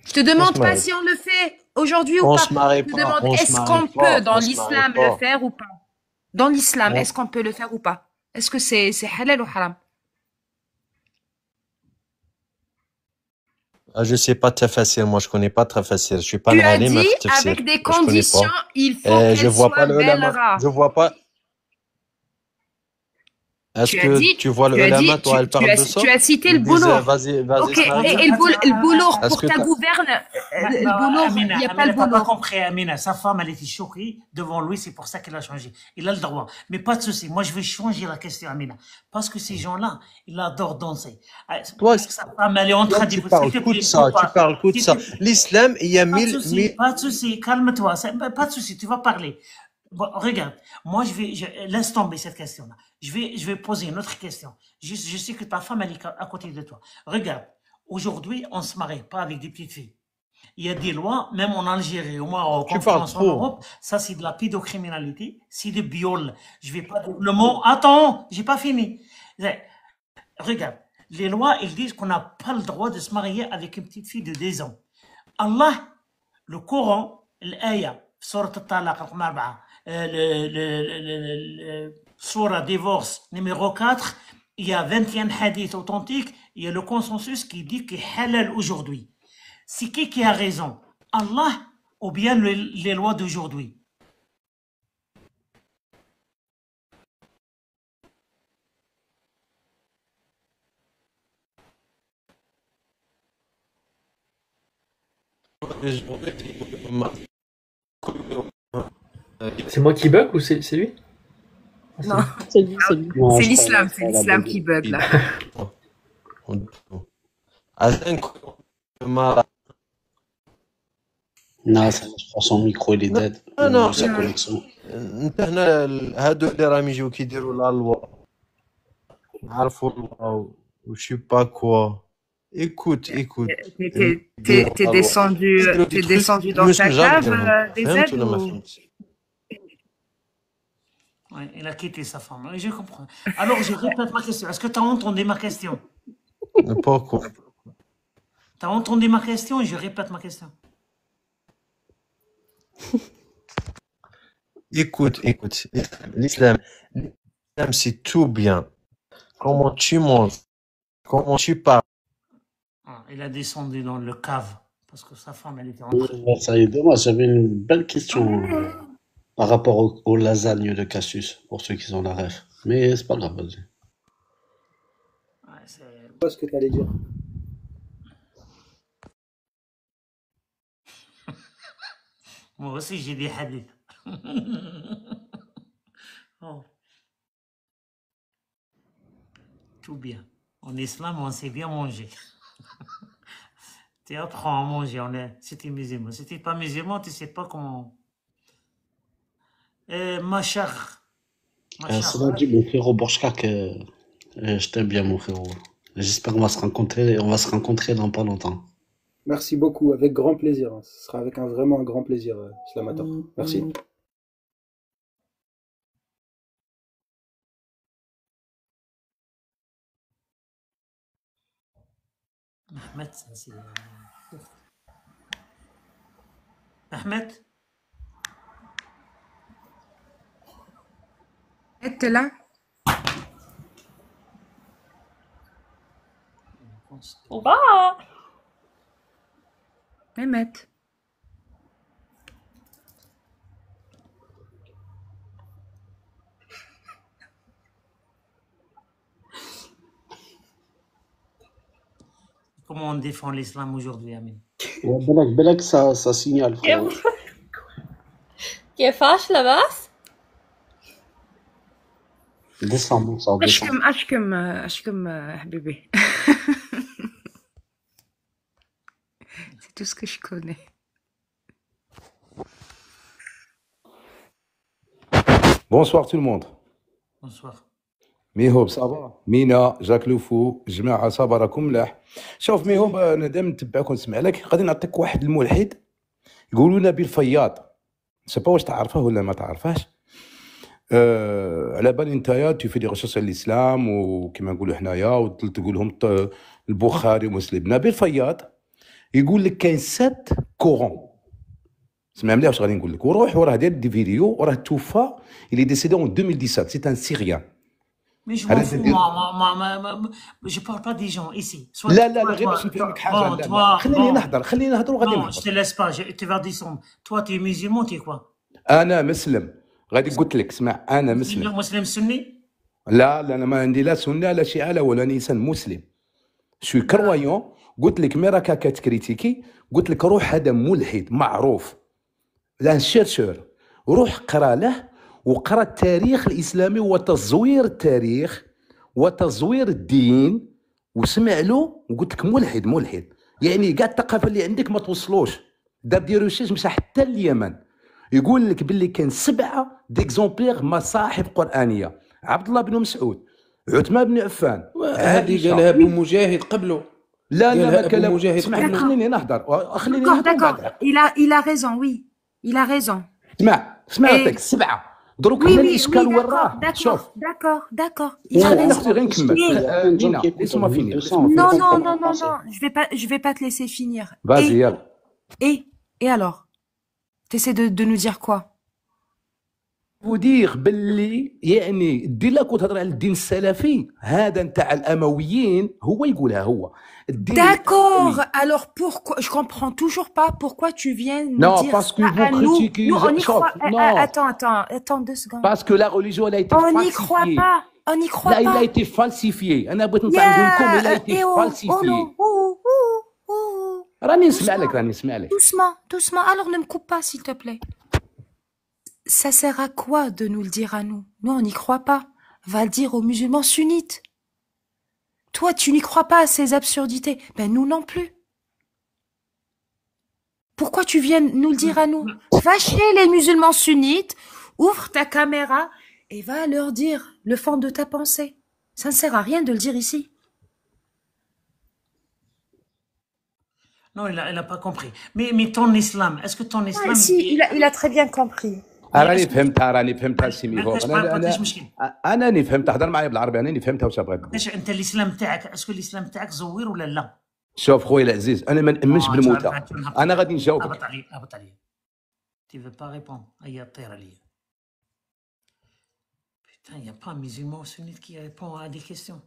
Je te demande pas si on le fait aujourd'hui ou pas. Je te demande est-ce qu'on peut dans l'islam le faire ou pas? Dans l'islam, est-ce qu'on peut le faire ou pas? Est-ce que c'est halal ou haram? Je sais pas très facile, moi je connais pas très facile. Je suis pas un alim. Tu as dit avec des conditions, il faut qu'elle soit belra. Je vois pas. Est-ce que tu vois le ulama, toi, elle parle de ça? Tu as cité le boulour. Vas-y, ok, et le boulour, pour ta gouverne, le boulour, il n'y a pas le boulour. Pas compris, Amina. Sa femme, elle était choquée devant lui, c'est pour ça qu'elle a changé. Il a le droit. Mais pas de souci. Moi, je vais changer la question, Amina. Parce que ces gens-là, ils adorent danser. Toi, sa femme, elle est en train de... Tu parles que de ça, L'islam, il y a Pas de souci, calme-toi. Pas de souci, tu vas parler. Bon, regarde, moi laisse tomber cette question-là. Je vais poser une autre question. Je sais que ta femme elle est à côté de toi. Regarde, aujourd'hui on se marie pas avec des petites filles. Il y a des lois, même en Algérie, au Maroc, en France, en Europe, ça c'est de la pédocriminalité, c'est de viol. Je vais pas dire le mot. Attends, j'ai pas fini. Regarde, les lois ils disent qu'on n'a pas le droit de se marier avec une petite fille de 10 ans. Allah, le Coran, l'aya, sourate At-Talaq, Surah divorce numéro 4, il y a 21 hadiths authentiques, il y a le consensus qui dit qu'il est halal aujourd'hui. C'est qui a raison? Allah ou bien les lois d'aujourd'hui? C'est moi qui bug ou c'est lui? Non, c'est l'islam qui bug là. Non, ça, je pense son micro il est dead. Non, Ou sa connexion. انت هنا هادو اللي راهم يجيو كيديروا لا لوا نعرفوا اللوا وشي با كوا écoute T'es descendu dans ta cave, des aides ou... Ouais, il a quitté sa femme. Oui, je comprends. Alors, je répète ma question. Est-ce que tu as entendu ma question? Pas quoi. Tu as entendu ma question et je répète ma question. Écoute, l'islam c'est tout bien. Comment tu manges, comment tu parles. Ah, il a descendu dans le cave parce que sa femme, elle était entrée. Ouais, ça y est, moi j'avais une belle question par rapport aux lasagnes de Cassius, pour ceux qui ont la ref. Mais c'est pas grave, vas-y. Ouais, Je sais pas ce que tu allais dire. Moi aussi, j'ai des hadiths. Oh. Tout bien. En islam, on sait bien manger. Tu apprends à manger. Si tu es musulman. Si tu n'es pas musulman, tu ne sais pas comment. Ma chère. Cela dit, mon frérot Borchkak, je t'aime bien, mon frérot. J'espère qu'on va se rencontrer dans pas longtemps. Merci beaucoup, avec grand plaisir. Ce sera avec vraiment un grand plaisir, Slamator. Merci. Ahmed, c'est... Ahmed? T'es là? Ouba! Mehmet. Comment on défend l'islam aujourd'hui, Amin? Belek, ça signale, frérot. كيفاش لاباس؟ Descends. أشكم حبيبي. C'est tout ce que je connais. Bonsoir tout le monde. Bonsoir. ميهوب صافا مينا جاك لوفو جماعه صافا راكم ملاح. شوف ميهوب انا دائما نتبعك ونسمع لك. غادي نعطيك واحد الملحد يقولوا نبيل فياض. سبا واش تعرفه ولا ما تعرفهاش. على بالي نتايا تو في دي ريشيرش على الاسلام وكما نقولوا حنايا وتقول لهم البخاري ومسلم. نبيل فياض يقول لك كاين 7 كورون. سمع مليح واش غادي نقول لك وروح وراه داير دي فيديو وراه توفى. il est décédé en 2017. c'est un Syrien. Mais je m'en fous, moi, je parle pas des gens ici. لا غير باش نفهمك حاجه. لا خليني نهضر وغادي نهضر. je te laisse pas, tu vas descendre. Toi, tu es musulman, tu es quoi? انا مسلم. غادي قلت لك اسمع انا مسلم. مسلم سني؟ لا انا ما عندي لا سنه لا شيعه لا ولا انسان مسلم. شوي كرويون. قلت لك مي راك كتكريتيكي قلت لك روح هذا ملحد معروف. لا شيرشور روح قرا له وقرا التاريخ الاسلامي وتزوير التاريخ وتزوير الدين وسمع له وقلت لك ملحد يعني كاع الثقافه اللي عندك ما توصلوش. دار دي ريشيرش مشى حتى اليمن يقول لك باللي كان 7 ديكزومبليغ مصاحف قرانيه. عبد الله بن مسعود، عثمان بن عفان، هذه قالها ابو مجاهد قبله. لا ما كلام مجاهد. اسمع خليني نهضر il a raison, oui il a raison. اسمع عطيك 7 دروك هنا الاشكال وين راه. شوف d'accord il a raison. غير نكمل. دينا laisse-moi finir. Non, je vais pas te laisser finir. Vas-y يلا. Et alors t'essaies de nous dire quoi? ودير باللي يعني دير لك وتهضر على الدين السلفي هذا نتاع الامويين هو يقولها هو الدين. D'accord. Alors pourquoi je comprends toujours pas pourquoi tu viens nous dire parce que vous critiquez. Nous on y croit. Attends 2 secondes. Parce que la religion elle a été falsifiée. On n'y croit pas. Là il a été falsifié. انا بغيت نطلع لكم il a été falsifié. راني نسمع لك. Doucement. Alors ne me coupe pas s'il te plaît. Ça sert à quoi de nous le dire à nous? Nous, on n'y croit pas. Va le dire aux musulmans sunnites. Toi, tu n'y crois pas à ces absurdités. Ben, nous non plus. Pourquoi tu viens nous le dire à nous? Va chez les musulmans sunnites, ouvre ta caméra et va leur dire le fond de ta pensée. Ça ne sert à rien de le dire ici. Non, il a pas compris. Mais ton islam, est-ce que ton islam... Si, il a très bien compris. راني فهمتها سي ميغو انا راني فهمت هضر معايا بالعربي انا فهمتها واش بغيت تقول. انت الاسلام تاعك اسكو الاسلام تاعك زوير ولا لا؟ شوف خويا العزيز انا ما نامنش بالموتى انا غادي نجاوبك. هبط عليا tu veux pas répondre هيا طير عليا. Putain, il n'y a pas un musulman sunnite qui répond à des questions.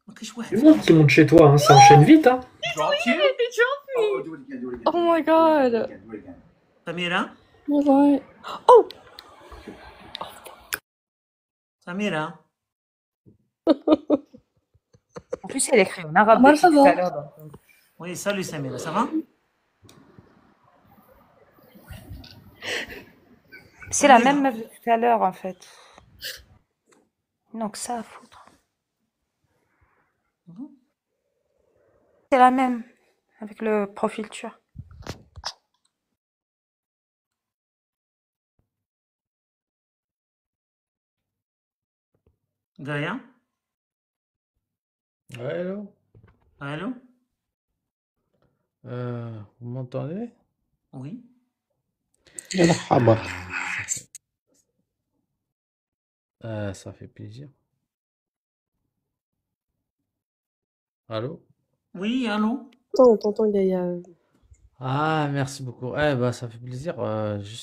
ما كاينش واحد. Tout le monde qui monte chez toi, hein, ça enchaîne vite. Hein. Oh my god. Samira? Oh. Samira? En plus, elle écrit en arabe depuis tout à l'heure. Oui, salut Samira, ça va? C'est la même meuf de tout à l'heure, en fait. Donc ça à foutre. C'est la même, avec le profil turc. Gaïa? Ouais, allô? Allô? Vous m'entendez? Oui. Ça fait plaisir. Allô? Oui, allô? On t'entend, Gaïa. Ah, merci beaucoup. Eh ben, ça fait plaisir. Je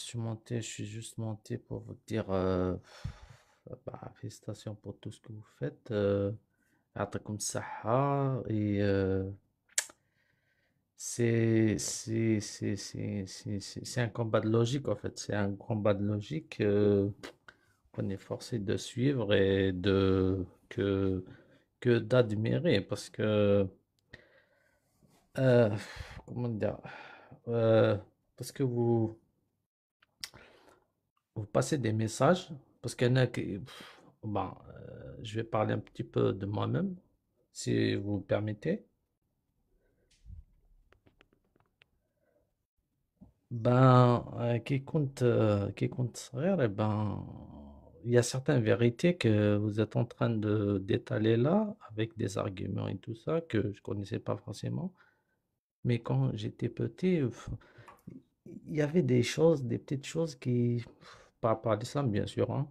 suis juste monté pour vous dire félicitations pour tout ce que vous faites. يعطيكم الصحة. Et c'est un combat de logique en fait. C'est un combat de logique qu'on est forcé de suivre et que d'admirer parce que comment dire parce que vous passez des messages parce qu'il y en a qui bon, je vais parler un petit peu de moi-même si vous le permettez. Qui compte صغير, il y a certaines vérités que vous êtes en train d'étaler là avec des arguments et tout ça que je connaissais pas forcément. Mais quand j'étais petit, il y avait des petites choses qui, par rapport à l'islam bien sûr, hein,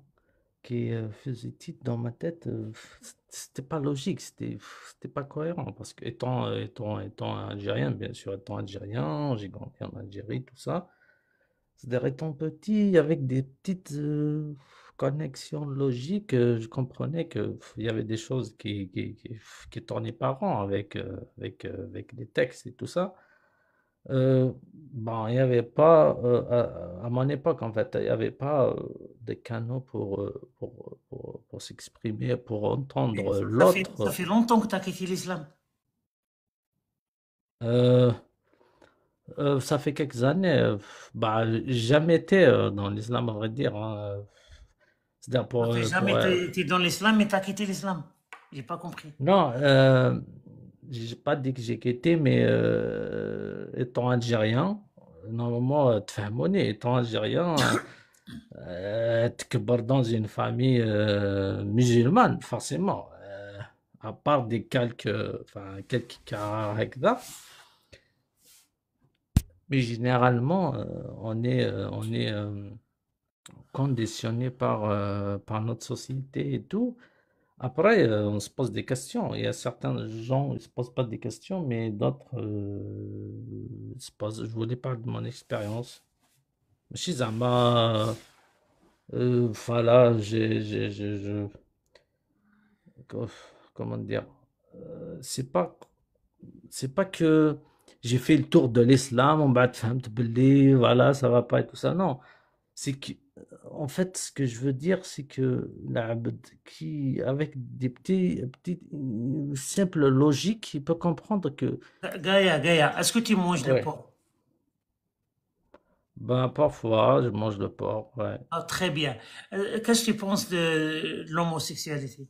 qui faisaient titre dans ma tête. C'était pas logique, c'était pas cohérent parce que étant algérien, bien sûr, étant algérien, j'ai grandi en Algérie, tout ça. C'est-à-dire étant petit, avec des petites connexions logiques, je comprenais que il y avait des choses qui tournaient pas rond avec les textes et tout ça. Bon, il n'y avait pas, à mon époque, en fait, il n'y avait pas de canaux pour s'exprimer, pour entendre l'autre. Ça fait longtemps que tu as quitté l'islam. Ça fait quelques années. J'ai jamais été dans l'islam, à vrai dire. Hein. C'est-à-dire Tu n'as jamais été dans l'islam, mais tu as quitté l'islam. J'ai pas compris. Non, j'ai pas dit que j'ai quitté, mais étant algérien, normalement, étant algérien, تكبر dans une famille musulmane, forcément. À part des quelques cas هكذا. Mais généralement, on est conditionné par notre société et tout. Après, on se pose des questions. Il y a certains gens, ils ne se posent pas des questions, mais d'autres se posent. Je voulais parler de mon expérience. Chez Zama, voilà, comment dire, c'est pas que j'ai fait le tour de l'islam, on va voilà, ça va pas et tout ça. Non, c'est que, en fait, ce que je veux dire, c'est que l'abd qui, avec des petites simples logiques, il peut comprendre que. Gaïa, est-ce que tu manges le porc? Parfois, je mange le porc, ouais. Ah, très bien. Qu'est-ce que tu penses de l'homosexualité?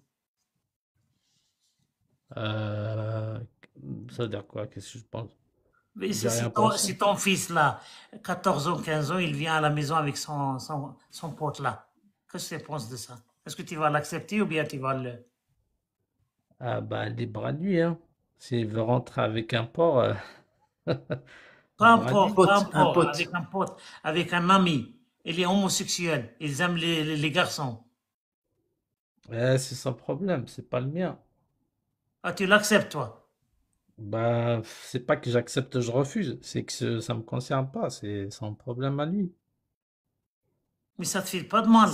Euh, Ça veut dire quoi? Qu'est-ce que je pense? Mais J'ai rien si pensé. ton fils là, 14 ans, 15 ans, il vient à la maison avec son pote là, qu'est-ce que tu penses de ça? Est-ce que tu vas l'accepter ou bien tu vas le... Ah bah, libre à lui, hein. S'il veut rentrer avec un porc, Pas un libre à lui. pote, pas un Un pote, pote. avec un pote, avec un ami. Il est homosexuel, ils aiment les garçons. C'est son problème, c'est pas le mien. Ah, tu l'acceptes toi? Bah, c'est pas que j'accepte, je refuse. C'est que ça me concerne pas. C'est son problème à lui. Mais ça te fait pas de mal,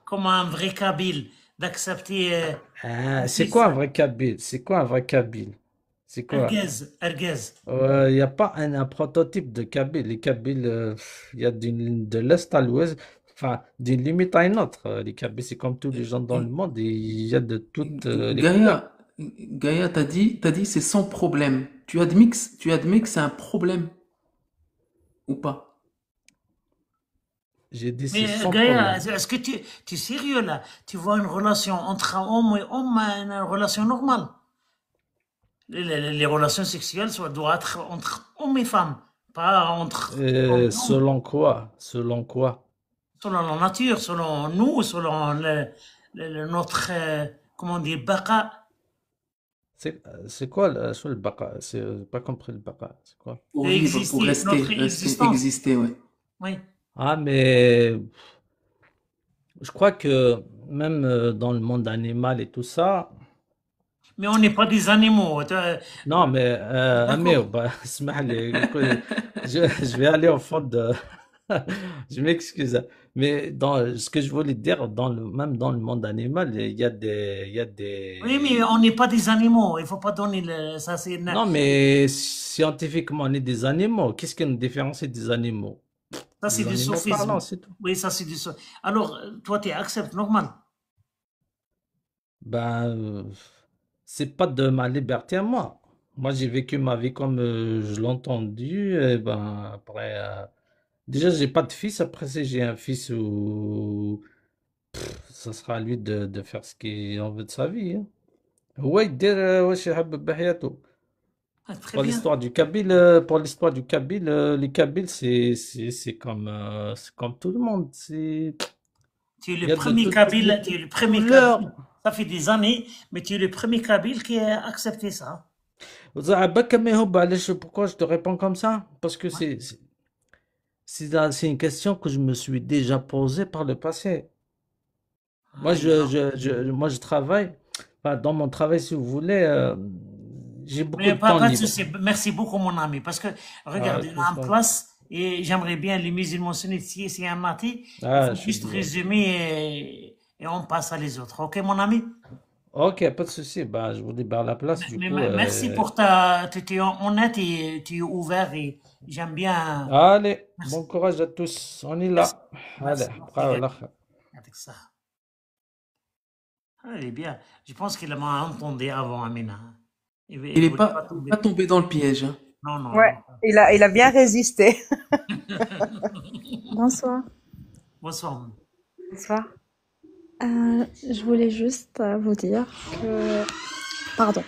comme un vrai Kabyle, d'accepter un C'est fils quoi un vrai Kabyle? C'est quoi un vrai Kabyle? C'est quoi? Erguez. Il n'y a pas un prototype de Kabyle. Les Kabyles, il y a de l'Est à l'Ouest, enfin, d'une limite à une autre. Les Kabyles, c'est comme tous les gens dans le monde. Et il y a de toutes les couleurs. Gaïa, t'as dit c'est sans problème. Tu admets que c'est un problème ou pas? J'ai dit Mais c'est sans Gaïa, problème. est-ce que tu es sérieux là? Tu vois une relation entre un homme et homme, une relation normale. Les relations sexuelles doivent être entre hommes et femmes, pas entre hommes et hommes. Selon quoi? Selon quoi? Selon la nature, selon nous, selon notre, comment dire, baqa. C'est quoi le baqa? C'est pas compris le baqa. C'est quoi? Pour vivre, pour notre existence. exister, ouais. Oui. Ah, mais je crois que même dans le monde animal et tout ça. Mais on n'est pas des animaux. Non, mais Amir, bah, اسمح لي, écoute, je vais aller au fond de. Je m'excuse, hein. Mais dans ce que je voulais dire, même dans le monde animal, il y a des. Oui, mais on n'est pas des animaux. Il ne faut pas donner ça. Non, mais scientifiquement, on est des animaux. Qu'est-ce qui nous différencie des animaux? Ça, c'est Des du animaux sophisme. parlants, c'est tout. Oui, ça, c'est du sophisme. Alors, toi, tu acceptes normal. Ben, c'est pas de ma liberté à moi. Moi, j'ai vécu ma vie comme je l'ai entendu. Et ben, après, déjà, j'ai pas de fils. Après, si j'ai un fils, ça sera à lui de faire ce qu'il en veut de sa vie, hein. هو يدير واش يحب بحياته. Très Pour bien. l'histoire du Kabyle, les Kabyles, c'est comme tout le monde. Tu es Il y le a de premier toutes Kabyle, les tu es le premier couleurs. Kabyle. Ça fait des années, mais tu es le premier Kabyle qui a accepté ça. Pourquoi je te réponds comme ça? Parce que c'est une question que je me suis déjà posée par le passé. Moi, moi, je travaille. Enfin, dans mon travail, si vous voulez, j'ai beaucoup Mais de temps pas de libre. souci. Merci beaucoup, mon ami. Parce que, regarde, il y a en place, et j'aimerais bien les musulmans sunnites, si c'est un mati, il faut juste résumer et on passe à les autres. Ok, mon ami? Ok, pas de souci. Bah, je vous libère la place. Du coup, merci pour tu étais honnête et tu es ouvert et j'aime bien. Allez, bon courage à tous. On est là. Allez, Avec ça. Ah, il est bien. Je pense qu'il m'a entendu avant, Amina. Il n'est pas tombé dans le piège, hein. Non, non. Ouais, il a bien résisté. Bonsoir. Bonsoir. Bonsoir. Je voulais juste vous dire que... Pardon.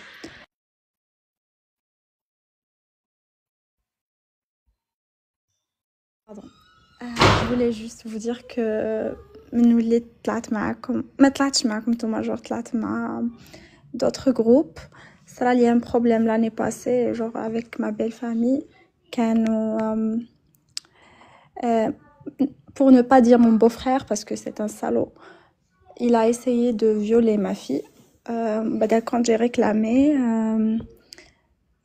Je voulais juste vous dire que من وليت طلعت معاكم ما طلعتش معاكم نتوما جور طلعت مع d'autres groupes. Ça il y a un problème l'année passée genre avec ma belle famille كانوا pour ne pas dire mon beau-frère parce que c'est un salaud. Il a essayé de violer ma fille. Quand j'ai réclamé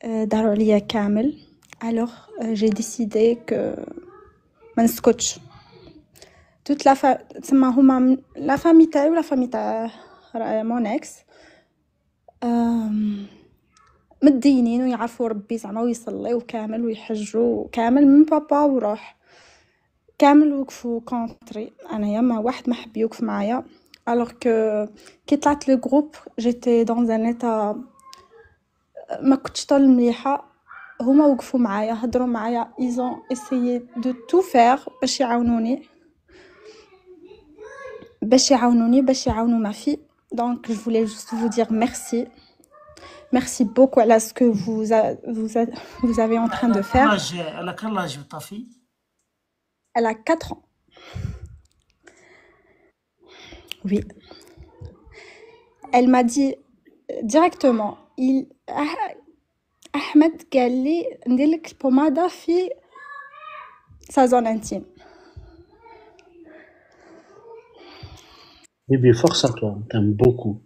داروا عليا كامل. Alors j'ai décidé que ما نسكتش. Toute la famille تاعي ولا famille تاع mon ex مدينين ويعرفوا ربي زعما ويصليوا كامل ويحجوا كامل من بابا وروح كامل وقفوا كونتري انايا ما واحد ما حب يوقف معايا alors que كي طلعت لو جروب j'étais dans un état ما كنتش طول مليحه هما وقفوا معايا هضروا معايا ils ont essayé de tout faire باش يعاونوني باش يعاونوا ma fille donc je voulais juste vous dire merci Merci beaucoup à ce que vous avez en train de faire. Elle a quel âge ta fille? Elle a 4 ans. Oui. Elle m'a dit directement, Ahmed قال لي ندير لك البوماده في sa zone intime. Bébé, force à toi, on t'aime beaucoup.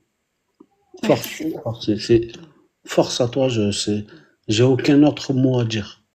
Force à toi, j'ai aucun autre mot à dire.